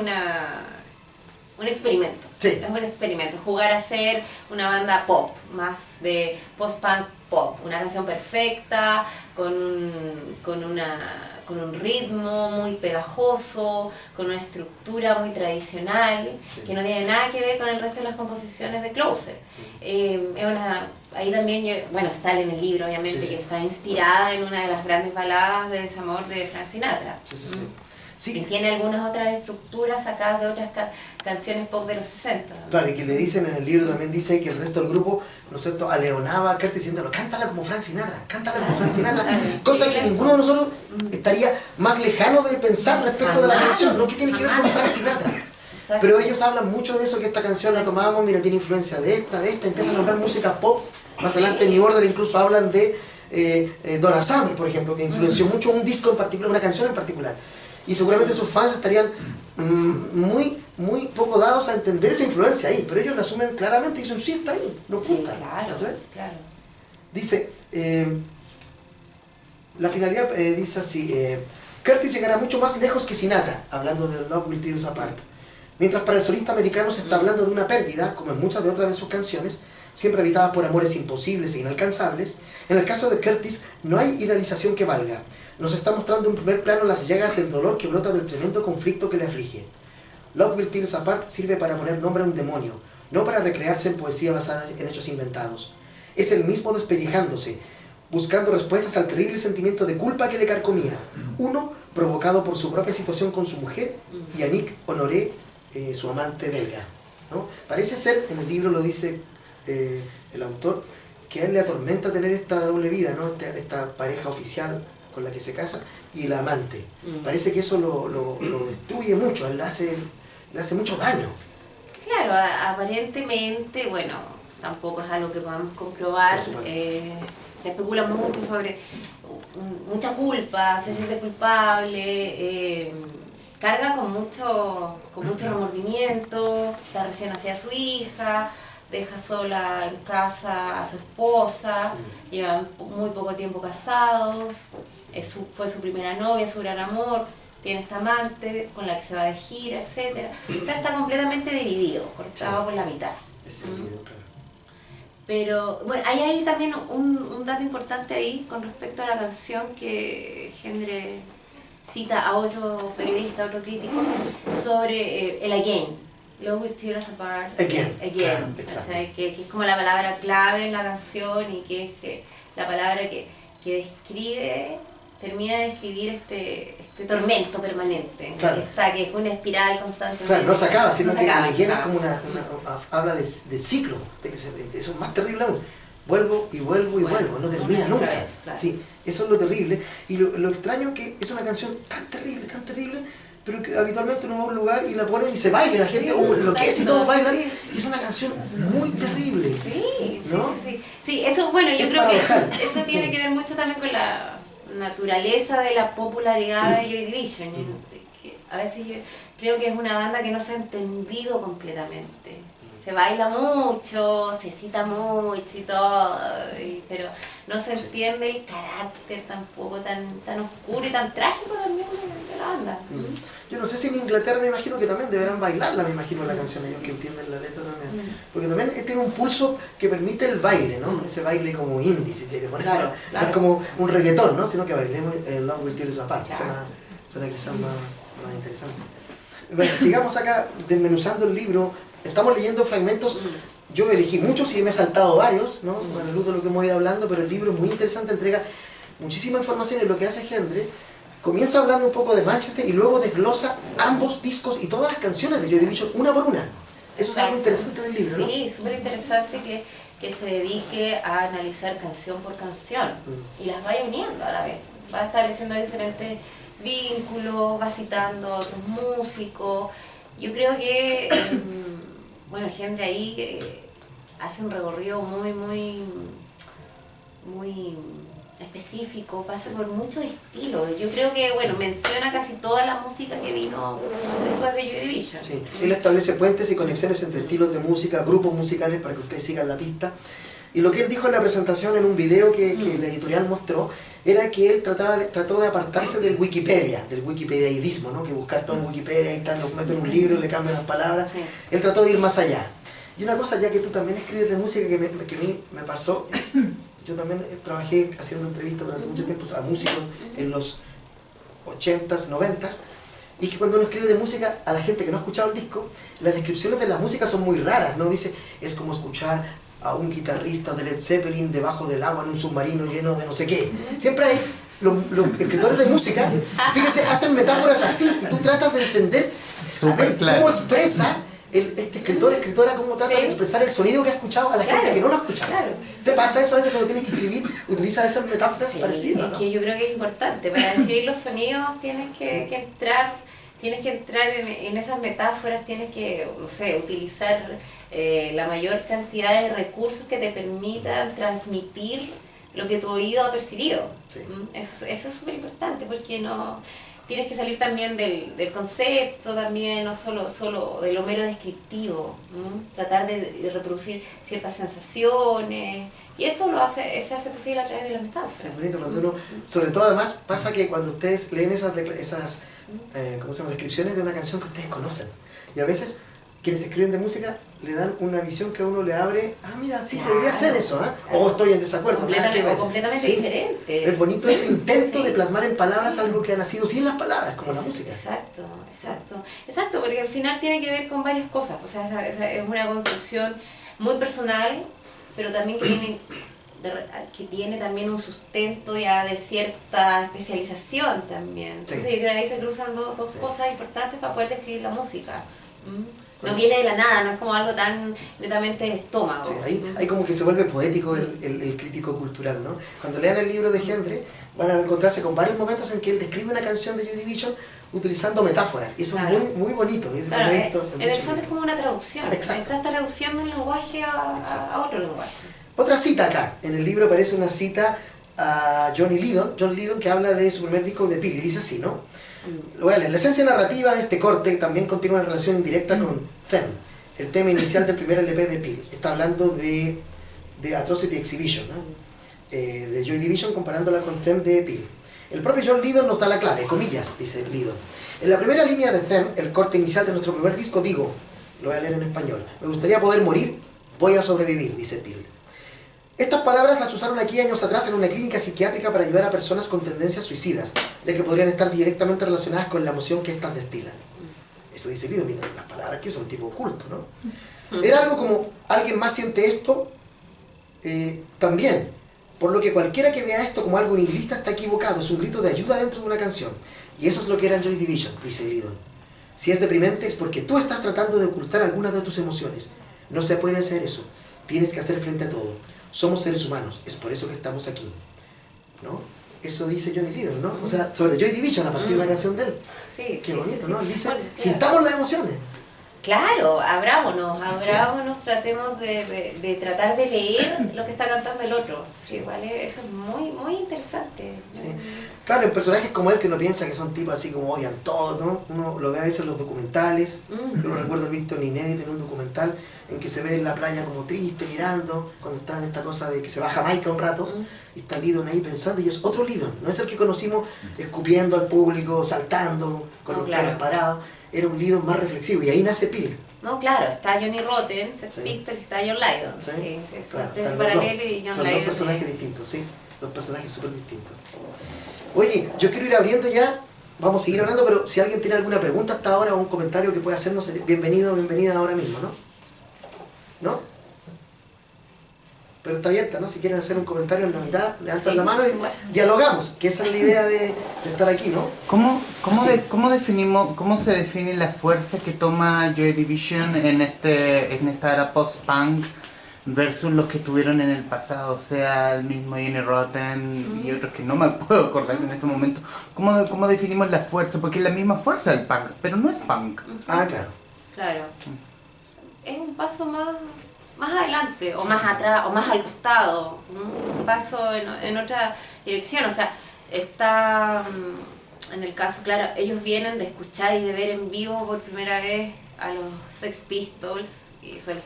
un experimento. Sí. Es un experimento, jugar a ser una banda pop, más de post-punk pop, una canción perfecta, con un ritmo muy pegajoso, con una estructura muy tradicional, Sí. que no tiene nada que ver con el resto de las composiciones de Closer. Ahí también, bueno, sale en el libro obviamente, Sí, sí. que está inspirada en una de las grandes baladas de desamor de Frank Sinatra. Sí. Sí. Que tiene algunas otras estructuras sacadas de otras canciones pop de los 60. ¿no? Claro, y que le dicen en el libro también dice que el resto del grupo, ¿no es cierto?, aleonaba a Curtis diciéndolo, cántala como Frank Sinatra, cosa que ninguno de nosotros estaría más lejano de pensar respecto de la canción, ¿no? ¿Qué tiene que ver con Frank Sinatra? Exacto. Pero ellos hablan mucho de eso, que esta canción la tomamos, mira, tiene influencia de esta, empiezan a nombrar música pop. Más adelante en New Order incluso hablan de Donna Summer, por ejemplo, que influenció mucho un disco en particular, una canción en particular. Y seguramente sus fans estarían muy poco dados a entender esa influencia ahí, pero ellos la asumen claramente y dicen, sí, está ahí, nos gusta. Sí, claro, ¿sabes? claro. Dice, la finalidad dice así, Curtis llegará mucho más lejos que Sinatra, hablando de Love Will Tear Us Apart. Mientras para el solista americano se está hablando de una pérdida, como en muchas de otras de sus canciones, siempre habitadas por amores imposibles e inalcanzables, en el caso de Curtis no hay idealización que valga. Nos está mostrando en primer plano las llagas del dolor que brota del tremendo conflicto que le aflige. Love Will Tear Us Apart sirve para poner nombre a un demonio, no para recrearse en poesía basada en hechos inventados. Es el mismo despellejándose, buscando respuestas al terrible sentimiento de culpa que le carcomía. Uno, provocado por su propia situación con su mujer, y Annick Honoré, su amante belga, ¿no? Parece ser, en el libro lo dice el autor, que a él le atormenta tener esta doble vida, ¿no? Esta pareja oficial con la que se casa y el amante. Parece que eso lo destruye mucho, él le hace mucho daño. Claro, aparentemente, bueno, tampoco es algo que podamos comprobar. Se especula mucho sobre mucha culpa, se siente culpable, carga con mucho remordimiento, está recién hacia su hija, deja sola en casa a su esposa, llevan muy poco tiempo casados, fue su primera novia, su gran amor, tiene esta amante con la que se va de gira, etc. O sea, está completamente dividido, cortado por la mitad. Pero bueno, hay ahí también un dato importante ahí con respecto a la canción que Gendre cita a otro periodista, a otro crítico, sobre el again, Love Will Tear Us Apart, again, que es como la palabra clave en la canción y que es la palabra que termina de describir este tormento permanente, claro. que es una espiral constante. Claro, no se acaba, sino que again es como habla de ciclo, de que eso es más terrible aún. Vuelvo y vuelvo, no termina nunca. Vez, claro. Sí, eso es lo terrible. Y lo extraño que es una canción tan terrible, pero que habitualmente uno va a un lugar y la ponen y se baila, la gente enloquece y todos bailan. Y es una canción muy terrible. Sí, ¿no? sí, eso, bueno, yo creo paradojal. Que eso tiene que ver mucho también con la naturaleza de la popularidad de Joy Division. Que a veces yo creo que es una banda que no se ha entendido completamente. Se baila mucho, se cita mucho y todo, pero no se entiende el carácter tampoco tan oscuro y tan trágico también de la banda. Yo no sé si en Inglaterra me imagino que también deberán bailarla, me imagino la canción, ellos que entienden la letra también. Porque también tiene un pulso que permite el baile, ¿no? Ese baile como indie, si te pones, claro. No es como un reggaetón, ¿no? Sino que bailemos el Love Will Tear Us Apart, suena quizás más interesante. Bueno, sigamos acá desmenuzando el libro. Estamos leyendo fragmentos, yo elegí muchos y me he saltado varios, ¿no? A la luz de lo que hemos ido hablando, pero el libro es muy interesante, entrega muchísima información y lo que hace Gendre, comienza hablando un poco de Manchester y luego desglosa ambos discos y todas las canciones de Joy Division una por una. Eso es algo interesante del libro, ¿no? Sí, súper interesante que se dedique a analizar canción por canción y las vaya uniendo a la vez. Va estableciendo diferentes vínculos, va citando a otros músicos. Yo creo que... bueno, Gendre ahí hace un recorrido muy específico, pasa por muchos estilos. Yo creo que, bueno, menciona casi toda la música que vino después de Joy Division. Sí, él establece puentes y conexiones entre estilos de música, grupos musicales, para que ustedes sigan la pista. Y lo que él dijo en la presentación, en un video que la editorial mostró, era que él trató de apartarse del wikipediaísmo, ¿no? Que buscar todo en Wikipedia y tal, lo mete en un libro y le cambian las palabras. Sí. Él trató de ir más allá. Y una cosa, ya que tú también escribes de música, que a mí me pasó, yo también trabajé haciendo entrevistas durante mucho tiempo a músicos en los 80s, 90s, y que cuando uno escribe de música, a la gente que no ha escuchado el disco, las descripciones de la música son muy raras, ¿no? Dice, es como escuchar a un guitarrista de Led Zeppelin debajo del agua en un submarino lleno de no sé qué. Siempre hay los escritores de música, fíjese, hacen metáforas así y tú tratas de entender a ver, cómo expresa este escritor, escritora, cómo trata de expresar el sonido que ha escuchado a la gente que no lo ha escuchado. ¿Te pasa eso a veces cuando tienes que escribir? ¿Utilizas esas metáforas parecidas? Es que yo creo que es importante. Para describir los sonidos tienes que entrar en esas metáforas, tienes que, no sé, utilizar la mayor cantidad de recursos que te permitan transmitir lo que tu oído ha percibido. Sí. Eso es súper importante, porque no tienes que salir también del concepto, también, no solo de lo mero descriptivo. Tratar de reproducir ciertas sensaciones, y eso se hace posible a través de las metáforas. Sí, es bonito cuando uno, sobre todo además, pasa que cuando ustedes leen esas ¿cómo se llama? Descripciones de una canción que ustedes conocen, y a veces quienes escriben de música le dan una visión que a uno le abre, mira, sí, podría ser eso, o estoy en desacuerdo, completamente diferente. Es bonito ese intento de plasmar en palabras algo que ha nacido sin las palabras, como la música. Exacto, porque al final tiene que ver con varias cosas, o sea, es una construcción muy personal, pero también que tiene también un sustento ya de cierta especialización también. Entonces yo creo que ahí se cruzan dos cosas importantes para poder describir la música. No viene de la nada, no es como algo tan netamente del estómago. Sí, ahí como que se vuelve poético el crítico cultural, ¿no? Cuando lean el libro de Gendre, van a encontrarse con varios momentos en que él describe una canción de Joy Division utilizando metáforas, y eso es muy bonito. Claro, en el fondo es como una traducción. Exacto. Estás traduciendo un lenguaje a otro lenguaje. Otra cita acá, en el libro aparece una cita a John Lydon, que habla de su primer disco de Peel, y dice así, ¿no? Lo voy a leer. La esencia narrativa de este corte también continúa en relación indirecta con Them, el tema inicial del primer LP de Peel. Está hablando de Atrocity Exhibition, ¿no? De Joy Division, comparándola con Them de Peel. El propio John Lydon nos da la clave, comillas, dice Lydon. En la primera línea de Them, el corte inicial de nuestro primer disco, digo, lo voy a leer en español: me gustaría poder morir, voy a sobrevivir, dice Peel. Estas palabras las usaron aquí años atrás en una clínica psiquiátrica para ayudar a personas con tendencias suicidas, ya que podrían estar directamente relacionadas con la emoción que éstas destilan. Eso dice Lydon, mira, las palabras que son tipo oculto, ¿no? Era algo como, alguien más siente esto también, por lo que cualquiera que vea esto como algo nihilista está equivocado, es un grito de ayuda dentro de una canción. Y eso es lo que era Joy Division, dice Lydon. Si es deprimente es porque tú estás tratando de ocultar algunas de tus emociones. No se puede hacer eso, tienes que hacer frente a todo. Somos seres humanos, es por eso que estamos aquí, ¿no? Eso dice Johnny Lydon, ¿no? O sea, sobre Joy Division, a partir de una canción de él. Sí, qué bonito, sí. ¿no? Él dice, sintamos las emociones. Claro, abrámonos, tratemos de tratar de leer lo que está cantando el otro. Sí, igual eso es muy interesante. Sí. Claro, en personajes como él, que uno piensa que son tipos así como odian todo, ¿no? Uno lo ve a veces en los documentales. Yo lo recuerdo haber visto en Inédit, en un documental en que se ve en la playa como triste, mirando, cuando está en esta cosa de que se va a Jamaica un rato, y está Lydon ahí pensando, y es otro Lydon, no es el que conocimos escupiendo al público, saltando, con los pelos parados. Era un Lydon más reflexivo, y ahí nace Peel. No, claro, está Johnny Rotten, Sex Pistols, está John Lydon. Sí, claro, son dos personajes distintos, sí, dos personajes súper distintos. Oye, yo quiero ir abriendo ya, vamos a seguir hablando, pero si alguien tiene alguna pregunta hasta ahora o un comentario que pueda hacernos, bienvenido o bienvenida ahora mismo, ¿no? ¿No? Pero está abierta, ¿no? Si quieren hacer un comentario en la mitad, levantan la mano y dialogamos, que esa es la idea de estar aquí, ¿no? ¿Cómo se define la fuerza que toma Joy Division en esta era post-punk versus los que tuvieron en el pasado, o sea, el mismo Johnny Rotten y otros que no me puedo acordar en este momento? ¿Cómo definimos la fuerza? Porque es la misma fuerza del punk, pero no es punk. Ah, claro. Claro. Es un paso más adelante, o más atrás, o más al costado, un paso en otra dirección. O sea, está, en el caso, claro, ellos vienen de escuchar y de ver en vivo por primera vez a los Sex Pistols, y eso les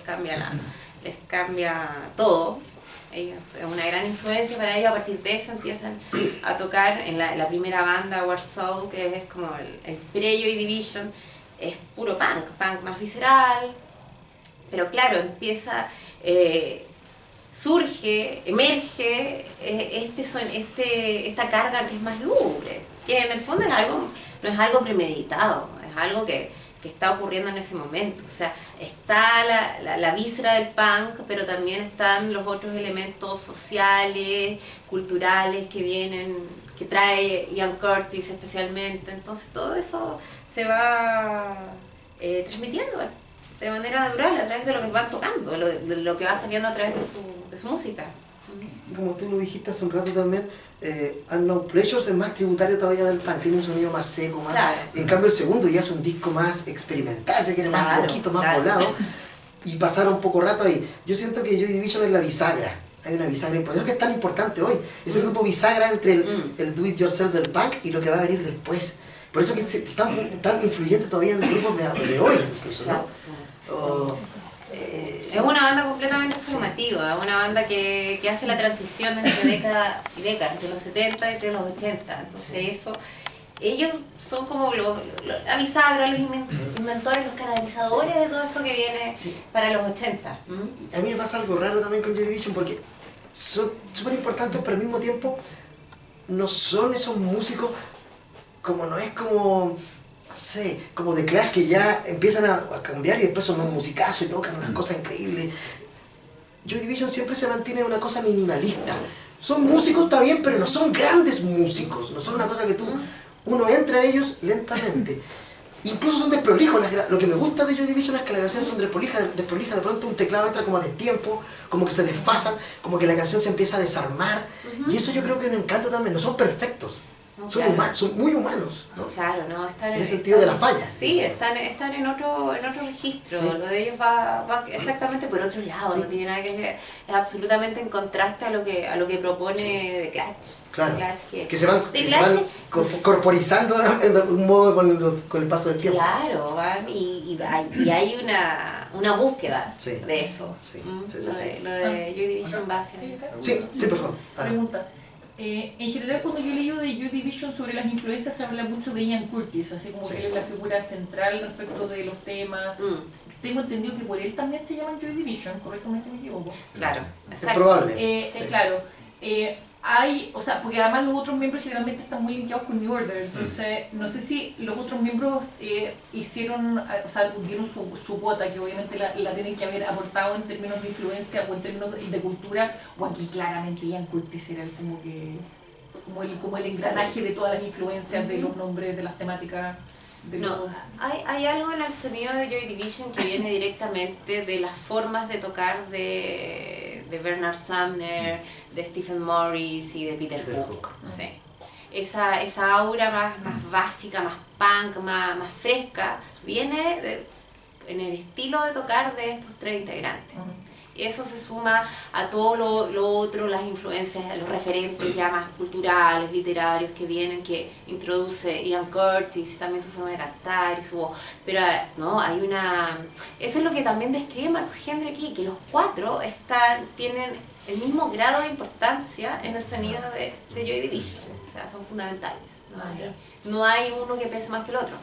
cambia todo. Ellos, es una gran influencia para ellos. A partir de eso empiezan a tocar en la primera banda, Warsaw, que es como el pre-Joy Division. Es puro punk más visceral. Pero claro, empieza, emerge esta carga que es más lúgubre, que en el fondo no es algo premeditado, es algo que que está ocurriendo en ese momento. O sea, está la víscera del punk, pero también están los otros elementos sociales, culturales que vienen, que trae Ian Curtis especialmente. Entonces todo eso se va transmitiendo de manera natural a través de lo que van tocando, de lo que va saliendo a través de su música. Como tú lo dijiste hace un rato también, Unknown Pleasures es más tributario todavía del punk, tiene un sonido más seco, más... Claro. En cambio el segundo ya es un disco más experimental, se quiere más Claro, poquito, más claro. volado, y pasaron un poco rato ahí. Yo siento que Joy Division es la bisagra, hay una bisagra, por eso es que es tan importante hoy, es el grupo bisagra entre el do it yourself del punk y lo que va a venir después. Por eso es que es tan influyente todavía en los grupos de hoy, incluso, ¿no? Exacto. Es una banda completamente formativa, una banda que hace la transición entre década y década, entre los 70 y entre los 80. Entonces eso, ellos son como la bisagra, los inventores, los canalizadores de todo esto que viene para los 80. A mí me pasa algo raro también con Joy Division porque son súper importantes, pero al mismo tiempo no son esos músicos como no es como... no sé, como The Clash que ya empiezan a cambiar y después son un musicazo y tocan unas cosas increíbles. Joy Division siempre se mantiene una cosa minimalista. Son músicos, está bien, pero no son grandes músicos. No son una cosa que uno entra en ellos lentamente. Incluso son desprolijos. Lo que me gusta de Joy Division es que las canciones son desprolijas. De pronto un teclado entra como a destiempo, como que se desfasan, como que la canción se empieza a desarmar. Y eso yo creo que es un encanto también. No son perfectos. Son Claro. humanos, son muy humanos, ¿no? Claro, no, están En el sentido de la falla. Sí, están en otro registro. Sí. Lo de ellos va exactamente por otro lado, Sí. no tiene nada que ver, es absolutamente en contraste a lo que propone The Clash. Claro, The Clash que se van, The que se Clash van es- corporizando de algún modo con el paso del tiempo. Claro, van y hay una búsqueda Sí. de eso. Sí, Mm, sí, sí, lo sí. de Joy Division va hacia ahí. Sí, por favor. Pregunta. En general, cuando yo he leído de Joy Division sobre las influencias, se habla mucho de Ian Curtis, así como Sí. que él es la figura central respecto de los temas. Tengo entendido que por él también se llaman Joy Division, corrígeme si me equivoco. Claro, Es exacto. probable. Sí. Claro. O sea, porque además los otros miembros generalmente están muy linkeados con New Order, entonces no sé si los otros miembros hicieron, o sea, dieron su cuota, que obviamente la tienen que haber aportado en términos de influencia o en términos de cultura, o aquí claramente Ian Curtis era como el engranaje de todas las influencias, de los nombres, de las temáticas. No, hay algo en el sonido de Joy Division que viene directamente de las formas de tocar de Bernard Sumner, de Stephen Morris y de Peter Hook. Sí. Esa aura más básica, más punk, más fresca, viene en el estilo de tocar de estos tres integrantes. Eso se suma a todo lo otro, las influencias, los referentes ya más culturales, literarios que vienen, que introduce Ian Curtis, también su forma de cantar y su voz. Pero no, hay una... Eso es lo que también describe Marcos Hendry aquí, que los cuatro tienen el mismo grado de importancia en el sonido de Joy Division. O sea, son fundamentales. No hay uno que pese más que el otro.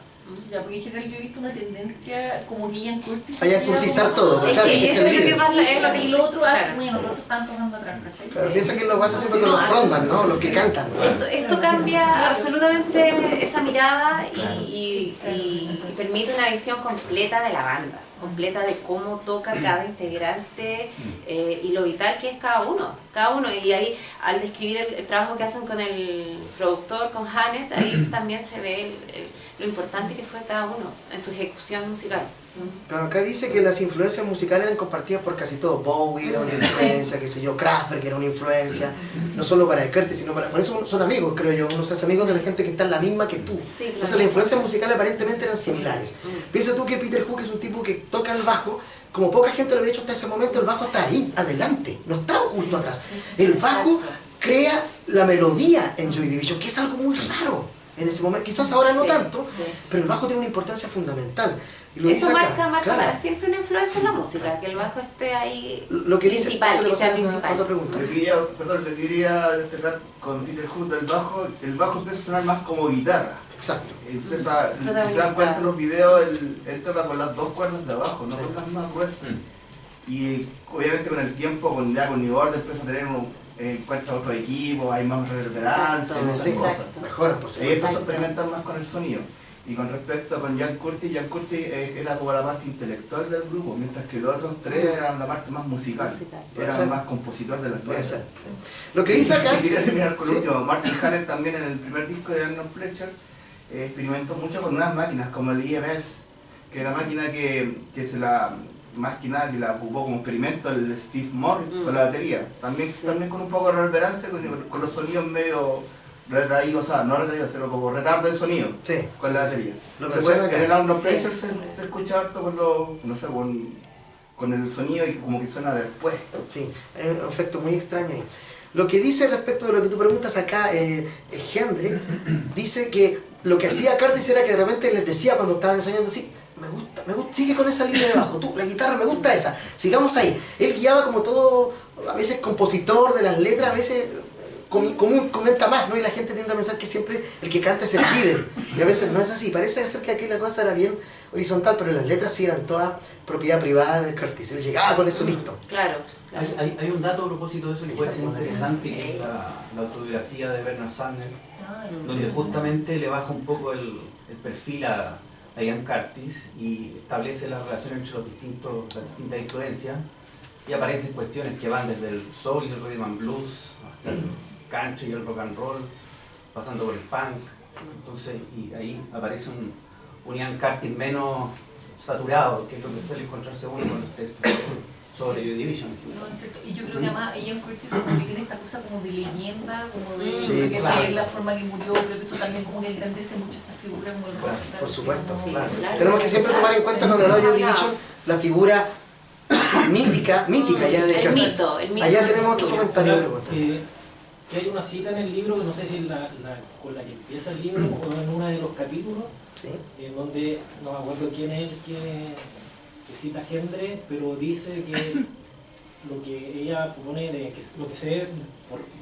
Ya, porque en general yo he visto una tendencia como que Ian Curtis... Hay a curtizar todo, pero Es claro, que que es eso el es lo que líder. pasa, es lo que Y lo otro hace, claro. bueno, los otros están tocando atrás, ¿cachai? Claro, piensa que lo vas haciendo con los frontman, ¿no? Los que cantan. Esto cambia absolutamente esa mirada y permite una visión completa de la banda, completa de cómo toca cada integrante y lo vital que es cada uno. Y ahí, al describir el trabajo que hacen con el productor, con Hannett, ahí también se ve lo importante que fue cada uno en su ejecución musical. Claro, acá dice que las influencias musicales eran compartidas por casi todos. Bowie era una influencia, qué sé yo, Kraftwerk era una influencia, no solo para Curtis, sino para... Por eso son amigos, creo yo, uno se hace amigos de la gente que está en la misma que tú. Sí, claro. Entonces las influencias musicales aparentemente eran similares. Piensa tú que Peter Hook es un tipo que toca el bajo, como poca gente lo había hecho hasta ese momento, el bajo está ahí, adelante, no está oculto atrás. El bajo crea la melodía en Joy Division, que es algo muy raro en ese momento. Quizás ahora no Sí, tanto, sí. pero el bajo tiene una importancia fundamental. Y lo Eso dice acá, marca claro. para siempre una influencia en la música, que el bajo esté ahí Lo que dice, principal, antes de que sea pasar a esa principal. otra pregunta. Le quería destacar con Peter Hook del bajo, el bajo empieza a sonar más como guitarra. Exacto. Empieza, si se dan cuenta en los videos, él toca con las dos cuerdas de abajo, no Sí. con las más gruesas. Y obviamente con el tiempo, con New Order empieza a tener encuentra otro equipo, hay más reverberancia, Exacto, esas Sí, cosas. exacto. mejoran por Ahí supuesto. empieza a experimentar más con el sonido. Y con respecto con Ian Curtis era como la parte intelectual del grupo, mientras que los otros tres eran la parte más musical. Eran más compositor de las piezas. Lo que dice acá... Quería terminar con último. Martin Hannett también en el primer disco de Arnold Fletcher experimentó mucho con nuevas máquinas, como el IMS, que era máquina que más que nada que la ocupó como experimento el Steve Morris con la batería. También con un poco de reverberancia, con los sonidos medio retraídos, o sea, no retraídos, sino como retardo de sonido con la batería. En el Arnold Fletcher se escucha harto con el sonido y como que suena después. Sí, es un efecto muy extraño ahí. Lo que dice respecto de lo que tú preguntas acá, Gendre, dice que lo que hacía Curtis era que de repente les decía cuando estaban ensayando así, me gusta, sigue con esa línea de bajo, tú, la guitarra me gusta esa, sigamos ahí. Él guiaba como todo, a veces compositor de las letras, a veces comenta más, ¿no? Y la gente tiende a pensar que siempre el que canta es el líder, y a veces no es así. Parece ser que aquí la cosa era bien horizontal, pero las letras sí eran todas propiedad privada de Curtis, él llegaba con eso listo. Claro. Hay un dato a propósito de eso que puede ser interesante, que es la autobiografía de Bernard Sumner, donde justamente le baja un poco el perfil a Ian Curtis y establece la relación entre las distintas influencias, y aparecen cuestiones que van desde el soul y el rhythm and blues hasta el country y el rock and roll, pasando por el punk. Entonces, y ahí aparece un Ian Curtis menos saturado, que es lo que suele encontrarse uno con los textos sobre Joy Division. No, es cierto. Y yo creo que además Ian Curtis como que tiene esta cosa como de leyenda, como de que claro. es la forma que murió, creo que eso también como que engrandece mucho esta figura como el rock. Por supuesto. Claro. Tenemos que siempre tomar en cuenta cuando hablamos de Joy Division la figura mítica ya de Curtis. El mito. Allá tenemos otro comentario. Que hay una cita en el libro, que no sé si es con la que empieza el libro o en uno de los capítulos, en donde no me acuerdo quién es el que cita a Gendre, pero dice que lo que ella propone, lo que se ve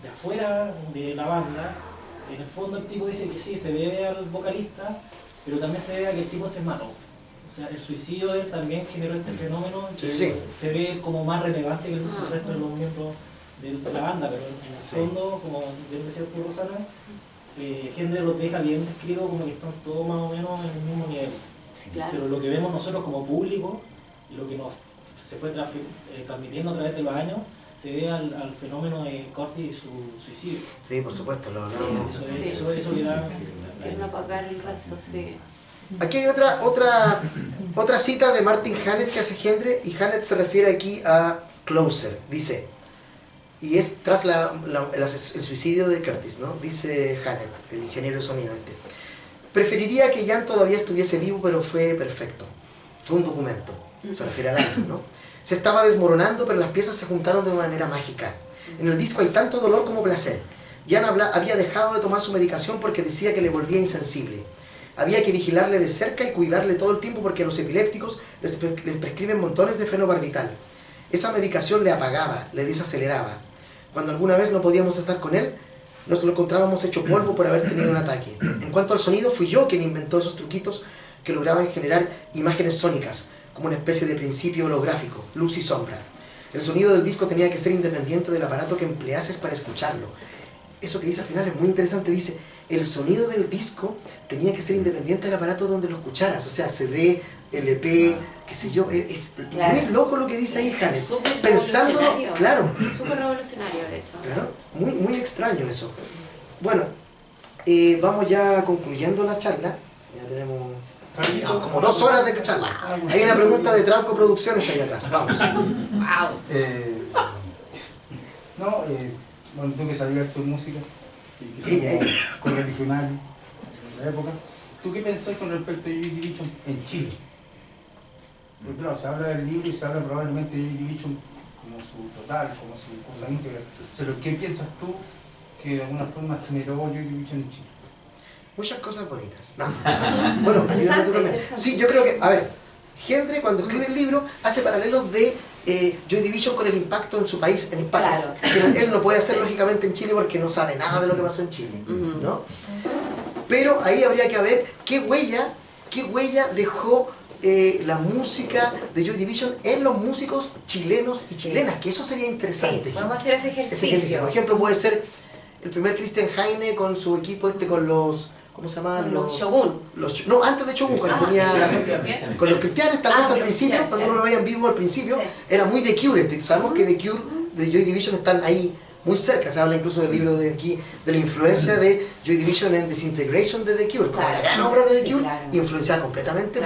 de afuera de la banda, en el fondo el tipo dice que sí, se debe al vocalista, pero también se debe a que el tipo se mató. O sea, el suicidio de él también generó este fenómeno que se ve como más relevante que el resto de los miembros de la banda, pero en el fondo, como bien decía tú, Rosana, Gendre los deja bien descrito como que están todos más o menos en el mismo nivel. Sí, claro. Pero lo que vemos nosotros como público, lo que se fue transmitiendo a través de los años, se debe al fenómeno de Curtis y su suicidio. Sí, por supuesto. Eso le da... Quieren apagar el resto, sí. Aquí hay otra cita de Martin Hannett que hace Gendre, y Hannett se refiere aquí a Closer. Dice, y es tras el suicidio de Curtis, ¿no? Dice Hannett, el ingeniero de sonido este. Preferiría que Jan todavía estuviese vivo, pero fue perfecto. Fue un documento. Se refiere al álbum, ¿no? Se estaba desmoronando, pero las piezas se juntaron de una manera mágica. En el disco hay tanto dolor como placer. Jan había dejado de tomar su medicación porque decía que le volvía insensible. Había que vigilarle de cerca y cuidarle todo el tiempo porque a los epilépticos les prescriben montones de fenobarbital. Esa medicación le apagaba, le desaceleraba. Cuando alguna vez no podíamos estar con él, nos lo encontrábamos hecho polvo por haber tenido un ataque. En cuanto al sonido, fui yo quien inventó esos truquitos que lograban generar imágenes sónicas, como una especie de principio holográfico, luz y sombra. El sonido del disco tenía que ser independiente del aparato que empleases para escucharlo. Eso que dice al final es muy interesante, dice, el sonido del disco tenía que ser independiente del aparato donde lo escucharas, o sea, CD, LP, qué sé yo, es muy loco lo que dice ahí Hannett. Pensándolo, claro. Súper revolucionario, de hecho. Claro, muy extraño eso. Bueno, vamos ya concluyendo la charla, ya tenemos como 2 horas de charla. Hay una pregunta de Trauco Producciones ahí atrás, vamos. Wow. Bueno, tú que sabías tu música, y que con el diccionario en la época, ¿tú qué pensás con respecto a Joy Division en Chile? Porque claro, se habla del libro y se habla probablemente de Joy Division como su total, como su cosa íntegra. Pero ¿qué piensas tú que de alguna forma generó Joy Division en Chile? Muchas cosas bonitas. No. Bueno, ayúdame tú también. Sí, yo creo que, a ver, Gendre cuando escribe el libro hace paralelos de Joy Division con el impacto en su país, en España. Claro. Que él no puede hacer lógicamente en Chile porque no sabe nada de lo que pasó en Chile, ¿no? Pero ahí habría que ver qué huella dejó la música de Joy Division en los músicos chilenos y chilenas, que eso sería interesante. Sí, vamos a hacer ese ejercicio. Por ejemplo, puede ser el primer Christian Heine con su equipo con los ¿cómo se llamaban? Los Shogun. No, antes de Shogun, cuando tenía... Con los cristianos, tal vez al principio, cuando uno lo veía en vivo al principio, era muy The Cure. Sabemos que The Cure, de Joy Division, están ahí muy cerca. Se habla incluso del libro de aquí, de la influencia de Joy Division en Disintegration de The Cure, como la gran obra de The Cure, influenciada completamente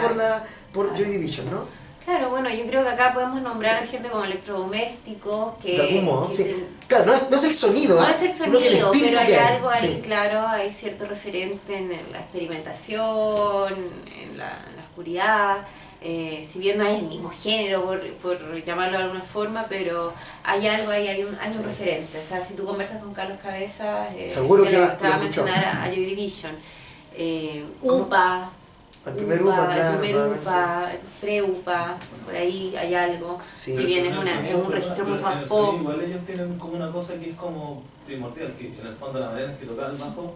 por Joy Division, ¿no? Claro, bueno, yo creo que acá podemos nombrar a gente como electrodomésticos que... De algún modo, sí. Claro, no es el sonido, no es el sino que el sonido, espíritu pero hay que algo ahí, sí. claro, hay cierto referente en la experimentación, en la oscuridad, si bien no es el mismo género, por llamarlo de alguna forma, pero hay algo ahí, hay un referente. O sea, si tú conversas con Carlos Cabezas, seguro que te va a mencionar a Joy Division. UPA. El primer UPA, claro. El primer UPA, el pre-UPA, por ahí hay algo. Sí. Si bien es un registro mucho más pop. Igual ellos tienen como una cosa que es como primordial, que en el fondo la manera en que tocaba el bajo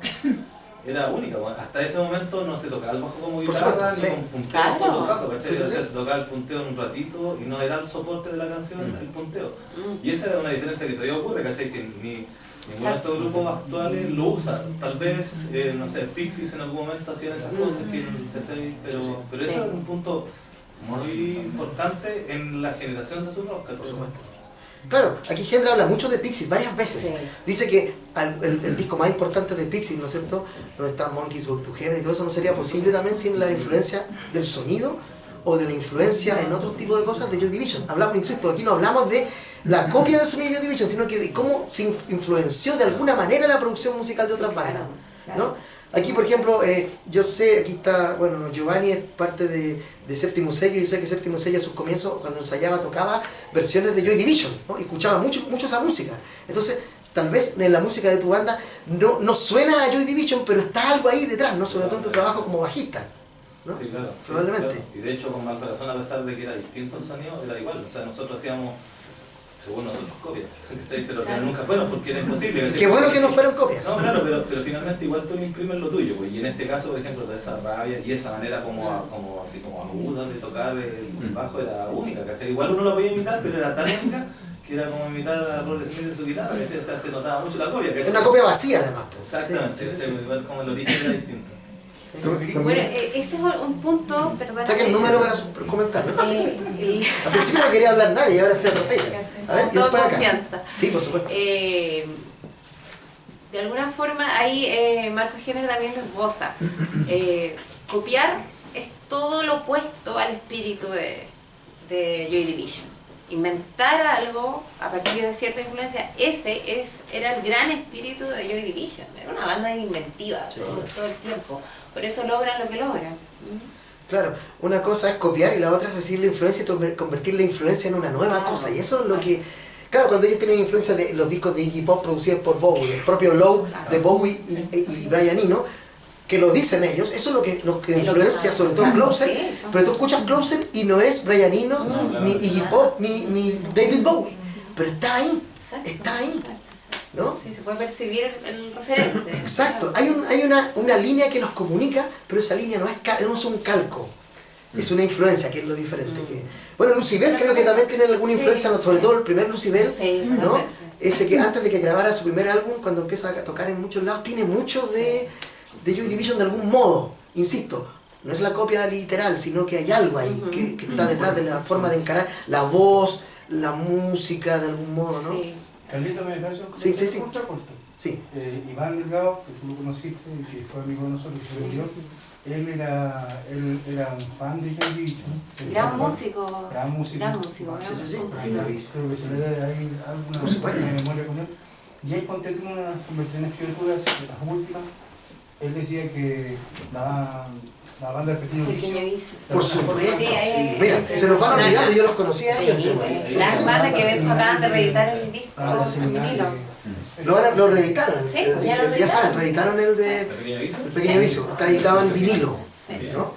era única. Hasta ese momento no se tocaba el bajo como guitarra ni con punteo todo el rato, ¿cachai? O sea, se tocaba el punteo en un ratito y no era el soporte de la canción el punteo. Y esa es una diferencia que todavía ocurre, ¿cachai? Que ninguno de estos grupos actuales lo usa. Tal vez, no sé, Pixies en algún momento hacían esas cosas, pero eso es un punto muy importante en la generación de su rock. Por supuesto. Claro, aquí Hendra habla mucho de Pixies varias veces. Sí. Dice que el disco más importante de Pixies, ¿no es cierto? Donde está Monkeys Walk to Heaven y todo eso no sería posible también sin la influencia del sonido o de la influencia en otro tipo de cosas de Joy Division. Hablamos, insisto, aquí no hablamos de la copia del sonido de Joy Division, sino que de cómo se influenció de alguna manera la producción musical de otras bandas, ¿no? Aquí, por ejemplo, yo sé, aquí está, bueno, Giovanni es parte de Séptimo Sello, y sé que Séptimo Sello a sus comienzos, cuando ensayaba, tocaba versiones de Joy Division, ¿no? Y escuchaba mucho esa música. Entonces, tal vez en la música de tu banda no suena a Joy Division, pero está algo ahí detrás, ¿no? Sobre todo en tu trabajo como bajista, ¿no? Sí, claro. Probablemente. Sí, claro. Y de hecho, con Malcorazón, a pesar de que era distinto el sonido, era igual. O sea, nosotros hacíamos, según nosotros, copias, pero que nunca fueron porque era imposible. Qué bueno que no fueron copias. No, claro, pero finalmente igual tú le imprimes lo tuyo, pues. Y en este caso, por ejemplo, de esa rabia y esa manera como aguda de tocar el bajo era única, ¿cachai? Igual uno lo podía imitar, pero era tan única que era como imitar a Robert Smith en su guitarra, ¿cachai? O sea, se notaba mucho la copia, ¿cachai? Una copia vacía, además. Exactamente, sí. Igual como el origen era distinto. Bueno, ese es un punto, perdón. Saca el número para comentar, ¿no? Al principio no quería hablar nadie y ahora se atropella. A ver, con toda confianza. Sí, por supuesto. De alguna forma ahí Marco Hendra también lo esboza. Copiar es todo lo opuesto al espíritu de Joy Division. Inventar algo a partir de cierta influencia, era el gran espíritu de Joy Division. Era una banda inventiva todo el tiempo. Por eso logran lo que logran. Claro, una cosa es copiar y la otra es recibir la influencia y convertir la influencia en una nueva cosa. Y eso es lo que... Claro, cuando ellos tienen influencia de los discos de Iggy Pop producidos por Bowie, el propio Low de Bowie y Brian Eno, que lo dicen ellos, eso es lo que influencia sobre todo Closer, pero tú escuchas Closer y no es Brian Eno, ni Iggy Pop, ni David Bowie, pero está ahí, está ahí, ¿no? Sí, se puede percibir el referente. Exacto, hay una línea que los comunica, pero esa línea no es un calco, es una influencia, que es lo diferente. Bueno, Lucybell creo que también tiene alguna influencia, sobre todo el primer Lucybell, ¿no? Ese que antes de que grabara su primer álbum, cuando empieza a tocar en muchos lados, tiene mucho de Joy Division de algún modo, insisto, no es la copia literal, sino que hay algo ahí que está detrás de la forma de encarar la voz, la música de algún modo, ¿no? Sí. Carlito, me parece un contrapuesto. Sí. Iván Delgado, que tú lo conociste, que fue amigo de nosotros, él era un fan de Joy Division. Gran músico. Sí. Creo que se le da ahí alguna memoria con él. Y ahí ponte tú unas conversaciones que yo tuve, las últimas. Él decía que la banda del Pequeño Vicio. Por supuesto. Sí, mira, se nos van olvidando, yo los conocía a ellos. Las bandas que de hecho acaban de reeditar el disco. Lo reeditaron, Sí, ya saben, reeditaron el de Pequeño Vicio, está editado en vinilo, ¿no?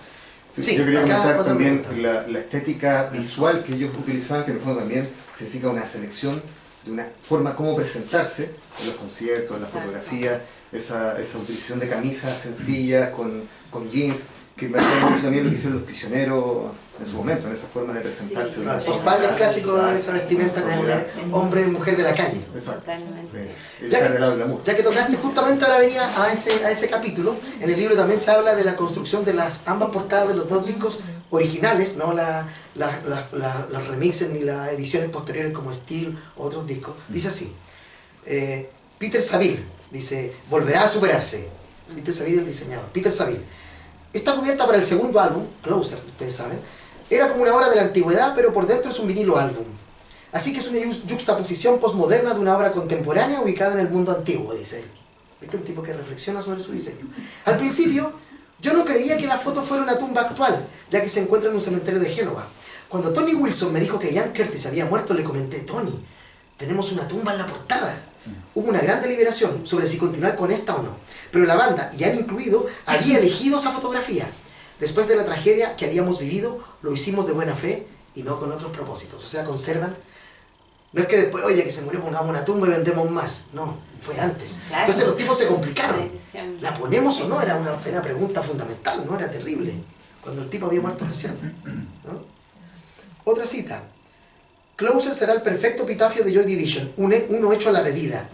Sí, yo quería comentar también la estética visual que ellos utilizaban, que en el fondo también significa una selección de una forma como presentarse en los conciertos, en las fotografías, esa utilización de camisas sencillas con jeans, que me acuerdo mucho también lo que hicieron los prisioneros en su momento, en esa forma de presentarse. Sí. Post-punk es clásico de esa vestimenta como de hombre y mujer de la calle. Exacto. Sí. Ya que tocaste justamente ahora venía a ese capítulo, en el libro también se habla de la construcción de las ambas portadas de los dos discos originales, no los remixes ni las ediciones posteriores como Steel o otros discos. Dice así, Peter Saville dice, volverá a superarse. Peter Saville, el diseñador. Peter Saville. Esta cubierta para el segundo álbum, Closer, ustedes saben, era como una obra de la antigüedad, pero por dentro es un vinilo álbum. Así que es una yuxtaposición postmoderna de una obra contemporánea ubicada en el mundo antiguo, dice él. ¿Viste? Un tipo que reflexiona sobre su diseño. Al principio, yo no creía que la foto fuera una tumba actual, ya que se encuentra en un cementerio de Génova. Cuando Tony Wilson me dijo que Ian Curtis había muerto, le comenté, Tony, tenemos una tumba en la portada. Hubo una gran deliberación sobre si continuar con esta o no, pero la banda, y han incluido, había elegido esa fotografía. Después de la tragedia que habíamos vivido, lo hicimos de buena fe y no con otros propósitos. O sea, conservan. No es que después, oye, que se murió, pongamos una tumba y vendemos más. No, fue antes. Claro. Entonces los tipos se complicaron. ¿La ponemos o no? Era una pregunta fundamental, ¿no? Era terrible. Cuando el tipo había muerto recién, ¿no? Otra cita. Closer será el perfecto epitafio de Joy Division, uno hecho a la medida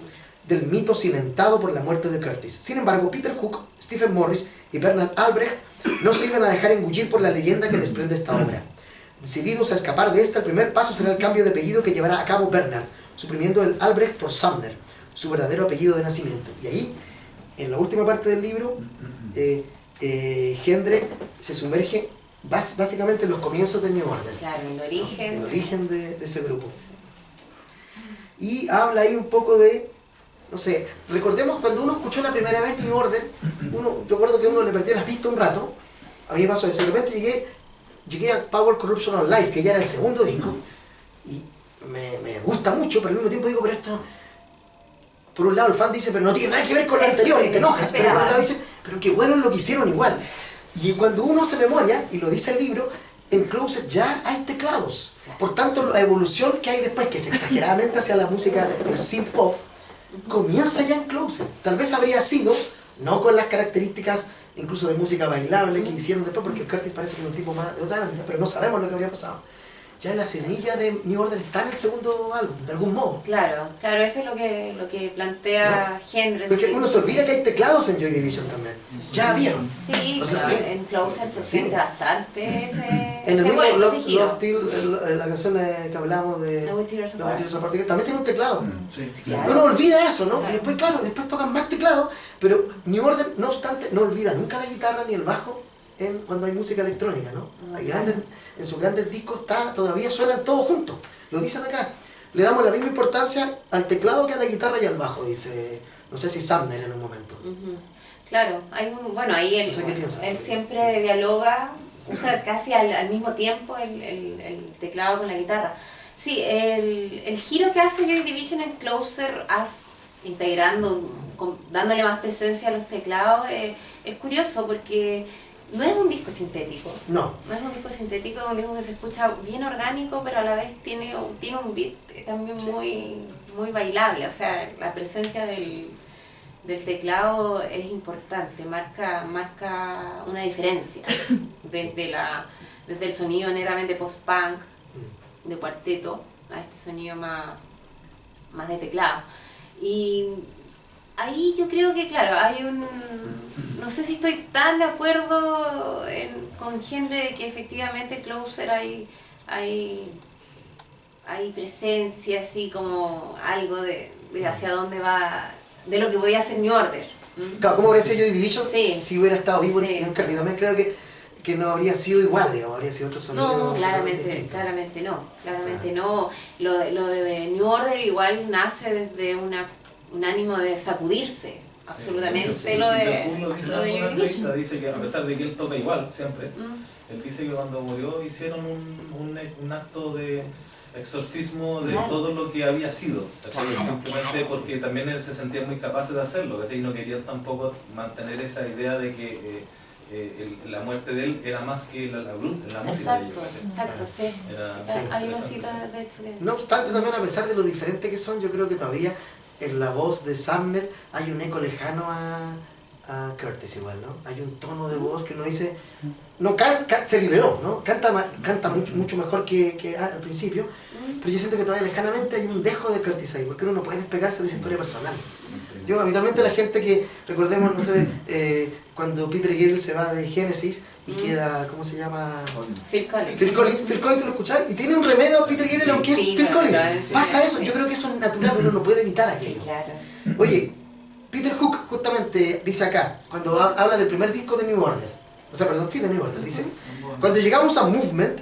del mito cimentado por la muerte de Curtis. Sin embargo, Peter Hook, Stephen Morris y Bernard Albrecht no se iban a dejar engullir por la leyenda que desprende esta obra. Decididos a escapar de esta, el primer paso será el cambio de apellido que llevará a cabo Bernard, suprimiendo el Albrecht por Sumner, su verdadero apellido de nacimiento. Y ahí, en la última parte del libro, Gendre se sumerge básicamente en los comienzos de New Order. Claro, el origen. El origen de ese grupo. Y habla ahí un poco de, no sé, recordemos cuando uno escuchó la primera vez New Order, yo recuerdo que uno le perdía las pistas un rato, a mí me pasó eso, de repente llegué a Power, Corruption and Lies, que ya era el segundo disco, y me gusta mucho, pero al mismo tiempo digo, pero esto, por un lado el fan dice, pero no tiene nada que ver con la anterior, y te enojas, pero por un lado dice, pero qué bueno es lo que hicieron igual. Y cuando uno hace memoria, y lo dice el libro, en Closer ya hay teclados. Por tanto, la evolución que hay después, que es exageradamente hacia la música, el synth pop, comienza ya en Closer. Tal vez habría sido, no con las características incluso de música bailable que hicieron después, porque Curtis parece que es un tipo más de otra área, pero no sabemos lo que habría pasado. Ya la semilla de New Order está en el segundo álbum, de algún modo. Claro, eso es lo que plantea, ¿no? Gendre. Porque uno se olvida que hay teclados en Joy Division también. Ya había. Sí, o sea, en Closer se siente bastante ese en el mismo Love Till, la canción que hablamos de Love Tears Apart, que también tiene un teclado. Sí. Claro. Uno olvida eso, ¿no? Y después, claro, después tocan más teclados, pero New Order, no obstante, no olvida nunca la guitarra ni el bajo cuando hay música electrónica, ¿no? Hay en sus grandes discos todavía suenan todos juntos, lo dicen acá. Le damos la misma importancia al teclado que a la guitarra y al bajo, dice, no sé si Sumner en un momento. Claro, ahí él, no sé qué piensa, él siempre dialoga, usa casi al mismo tiempo el teclado con la guitarra. Sí, el giro que hace Joy Division en Closer, integrando, dándole más presencia a los teclados, es curioso porque no es un disco sintético. No es un disco sintético, es un disco que se escucha bien orgánico, pero a la vez tiene un beat también muy bailable. O sea, la presencia del teclado es importante, marca una diferencia desde el sonido netamente post-punk de cuarteto a este sonido más de teclado. Y ahí yo creo que, claro, hay no sé si estoy tan de acuerdo con Gendre de que efectivamente Closer hay presencia, así como algo de hacia dónde va, de lo que podía hacer New Order. Claro, ¿cómo habría sido Joy Division si hubiera estado vivo en Curtis? También creo que no habría sido igual, digamos, habría sido otro sonido. No, claramente no. Lo de New Order igual nace desde un ánimo de sacudirse absolutamente lo de Joy Division. Dice que a pesar de que él toca igual siempre, él dice que cuando murió hicieron un acto de exorcismo de todo lo que había sido, simplemente porque también él se sentía muy capaz de hacerlo, y no querían tampoco mantener esa idea de que la muerte de él era más que la música de ellos. Exacto, sí. Hay una cita, de hecho, que... No obstante, también a pesar de lo diferente que son, yo creo que todavía en la voz de Sumner hay un eco lejano a Curtis igual, ¿no? Hay un tono de voz que uno dice... No, se liberó, ¿no? Canta mucho mejor que al principio, pero yo siento que todavía lejanamente hay un dejo de Curtis ahí, porque uno no puede despegarse de esa historia personal. Yo, habitualmente la gente que, recordemos, no sé, cuando Peter Gabriel se va de Genesis y queda, ¿cómo se llama? Phil Collins. Phil Collins, tú lo escuchás y tiene un remedio Peter Gabriel aunque es Phil Collins. Pasa eso, yo creo que eso es natural, pero uno no puede evitar aquello. Sí, claro. Oye, Peter Hook justamente dice acá, cuando habla del primer disco de New Order, de New Order, dice, cuando llegamos a Movement,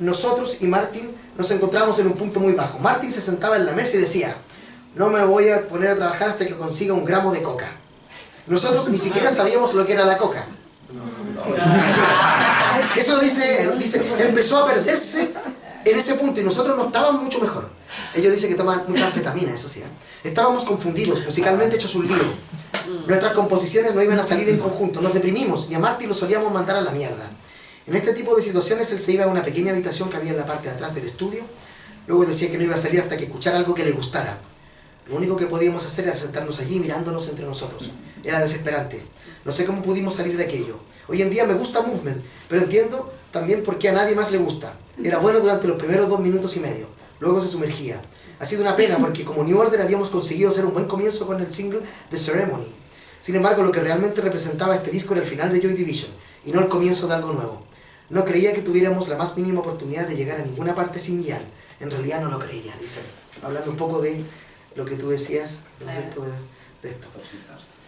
nosotros y Martin nos encontramos en un punto muy bajo. Martin se sentaba en la mesa y decía, no me voy a poner a trabajar hasta que consiga un gramo de coca. Nosotros ni siquiera sabíamos lo que era la coca. Eso dice, empezó a perderse en ese punto y nosotros no estábamos mucho mejor. Ellos dicen que toman mucha anfetamina, eso sí. Estábamos confundidos, musicalmente hechos un lío. Nuestras composiciones no iban a salir en conjunto, nos deprimimos y a Martin lo solíamos mandar a la mierda. En este tipo de situaciones él se iba a una pequeña habitación que había en la parte de atrás del estudio, luego decía que no iba a salir hasta que escuchara algo que le gustara. Lo único que podíamos hacer era sentarnos allí mirándonos entre nosotros. Era desesperante. No sé cómo pudimos salir de aquello. Hoy en día me gusta Movement, pero entiendo también por qué a nadie más le gusta. Era bueno durante los primeros 2 minutos y medio, luego se sumergía. Ha sido una pena porque como New Order habíamos conseguido hacer un buen comienzo con el single The Ceremony. Sin embargo, lo que realmente representaba este disco era el final de Joy Division y no el comienzo de algo nuevo. No creía que tuviéramos la más mínima oportunidad de llegar a ninguna parte sin guiar. En realidad no lo creía, dice. Hablando un poco de lo que tú decías, ¿no es cierto? De esto.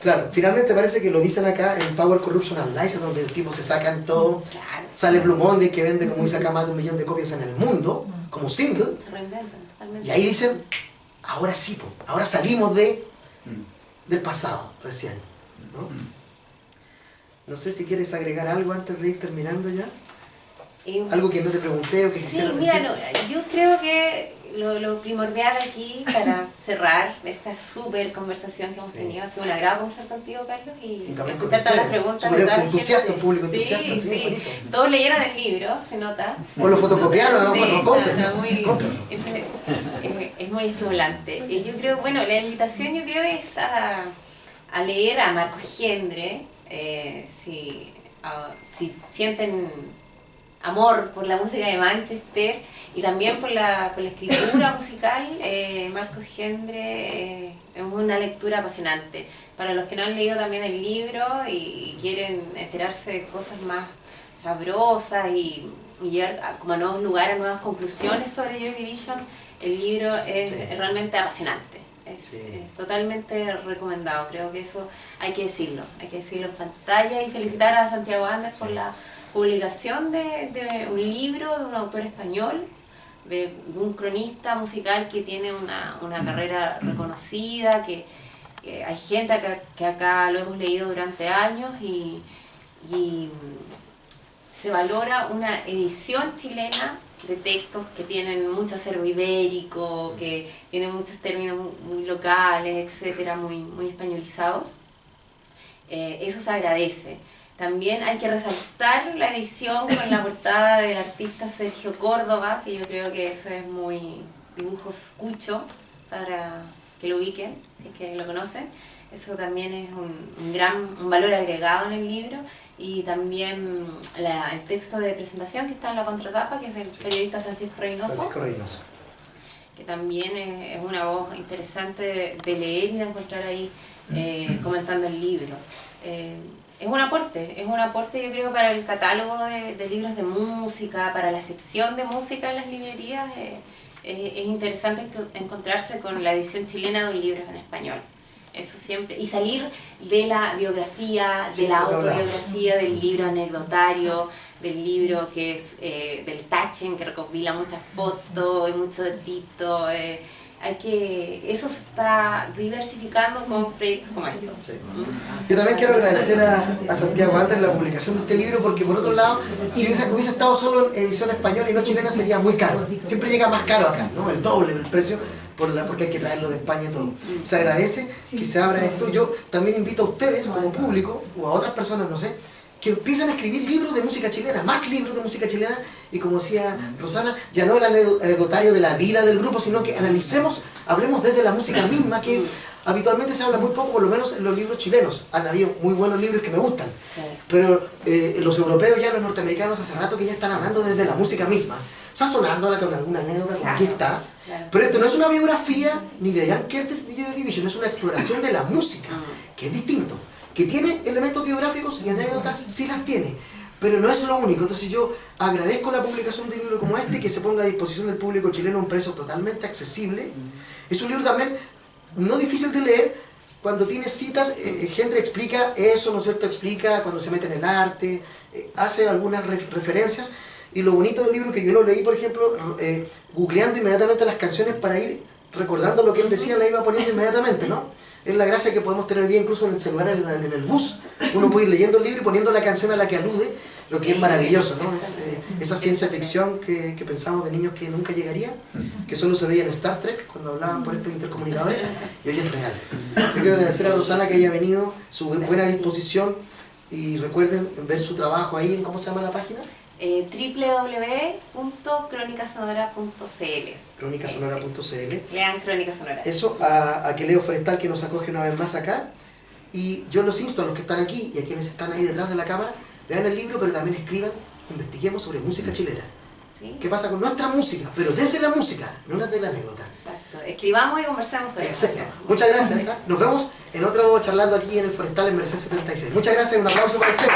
Claro, finalmente parece que lo dicen acá en Power, Corruption and Lies, donde el tipo se sacan todo. Sale Blue Monday, que vende, como dice acá, más de 1 millón de copias en el mundo, como single. Se reinventan totalmente. Y ahí dicen, ahora sí, ahora salimos del pasado, recién. ¿No? No sé si quieres agregar algo antes de ir terminando ya. Algo que no te pregunté o que quisiera decir. Sí, mira, yo creo que lo primordial aquí para cerrar esta súper conversación que hemos tenido, ha sido un agrado conversar contigo, Carlos, y escuchar todas las preguntas de toda la gente. Público entusiasta, sí. Todos leyeron el libro, se nota. O lo fotocopiaron, no compren. Es muy estimulante. Yo creo, bueno, la invitación yo creo es a leer a Marcos Gendre, si sienten amor por la música de Manchester y también por la escritura musical. Marcos Gendre es una lectura apasionante. Para los que no han leído también el libro y quieren enterarse de cosas más sabrosas y llegar como a nuevos lugares, a nuevas conclusiones sobre Joy Division, el libro es realmente apasionante. Es totalmente recomendado. Creo que eso hay que decirlo en pantalla y felicitar a Santiago Anders por la publicación de un libro de un autor español, de un cronista musical que tiene una carrera reconocida, que hay gente que acá lo hemos leído durante años y se valora una edición chilena de textos que tienen mucho acervo ibérico, que tienen muchos términos muy locales, etcétera, muy españolizados. Eso se agradece. También hay que resaltar la edición con la portada del artista Sergio Córdoba, que yo creo que eso es muy dibujos cucho, para que lo ubiquen, si es que lo conocen. Eso también es un valor agregado en el libro. Y también el texto de presentación que está en la contratapa, que es del periodista Francisco Reynoso. Que también es una voz interesante de leer y de encontrar ahí comentando el libro. Es un aporte yo creo para el catálogo de libros de música, para la sección de música en las librerías. Es interesante encontrarse con la edición chilena de un libro en español. Eso siempre, y salir de la biografía, de la autobiografía, del libro anecdotario, del libro que es del Tachen, que recopila muchas fotos y mucho de Tito. Eso se está diversificando con proyectos como estos. Yo también quiero agradecer a Santiago Anders la publicación de este libro, porque por otro lado, si hubiese estado solo en edición española y no chilena, sería muy caro. Siempre llega más caro acá, ¿no? El doble del precio, porque hay que traerlo de España y todo. Se agradece que se abra esto. Yo también invito a ustedes como público, o a otras personas, no sé, que empiezan a escribir libros de música chilena, más libros de música chilena, y como decía Rosana, ya no el anecdotario de la vida del grupo, sino que analicemos, hablemos desde la música misma, que habitualmente se habla muy poco, por lo menos en los libros chilenos. Han habido muy buenos libros que me gustan, pero los europeos ya, los norteamericanos, hace rato que ya están hablando desde la música misma, sazonándola con alguna anécdota, como aquí está. Pero esto no es una biografía ni de Ian Curtis ni de Joy Division, es una exploración de la música, que es distinto. Que tiene elementos biográficos y anécdotas, sí las tiene, pero no es lo único. Entonces yo agradezco la publicación de un libro como este, que se ponga a disposición del público chileno a un precio totalmente accesible. Es un libro también no difícil de leer, cuando tiene citas, Gendre explica eso, ¿no es cierto? Explica cuando se mete en el arte, hace algunas referencias, y lo bonito del libro que yo lo leí, por ejemplo, googleando inmediatamente las canciones para ir recordando lo que él decía, la iba poniendo inmediatamente, ¿no? Es la gracia que podemos tener hoy día incluso en el celular, en el bus. Uno puede ir leyendo el libro y poniendo la canción a la que alude, lo que es maravilloso, ¿no? Es, esa ciencia ficción que pensamos de niños que nunca llegaría, que solo se veía en Star Trek cuando hablaban por estos intercomunicadores, y hoy es real. Yo quiero agradecer a Rosana que haya venido, su buena disposición, y recuerden ver su trabajo ahí en, ¿cómo se llama la página? www.cronicasonora.cl. Cronicasonora.cl. Lean Crónica Sonora. Eso, a que Leo Forestal, que nos acoge una vez más acá, y yo los insto a los que están aquí y a quienes están ahí detrás de la cámara, lean el libro, pero también escriban, investiguemos sobre música chilena. ¿Sí? ¿Qué pasa con nuestra música? Pero desde la música, no desde la anécdota. Exacto, escribamos y conversemos sobre eso. Muchas gracias. Nos vemos en otro charlando aquí en el Forestal en Merced 76. Muchas gracias, un aplauso para ustedes.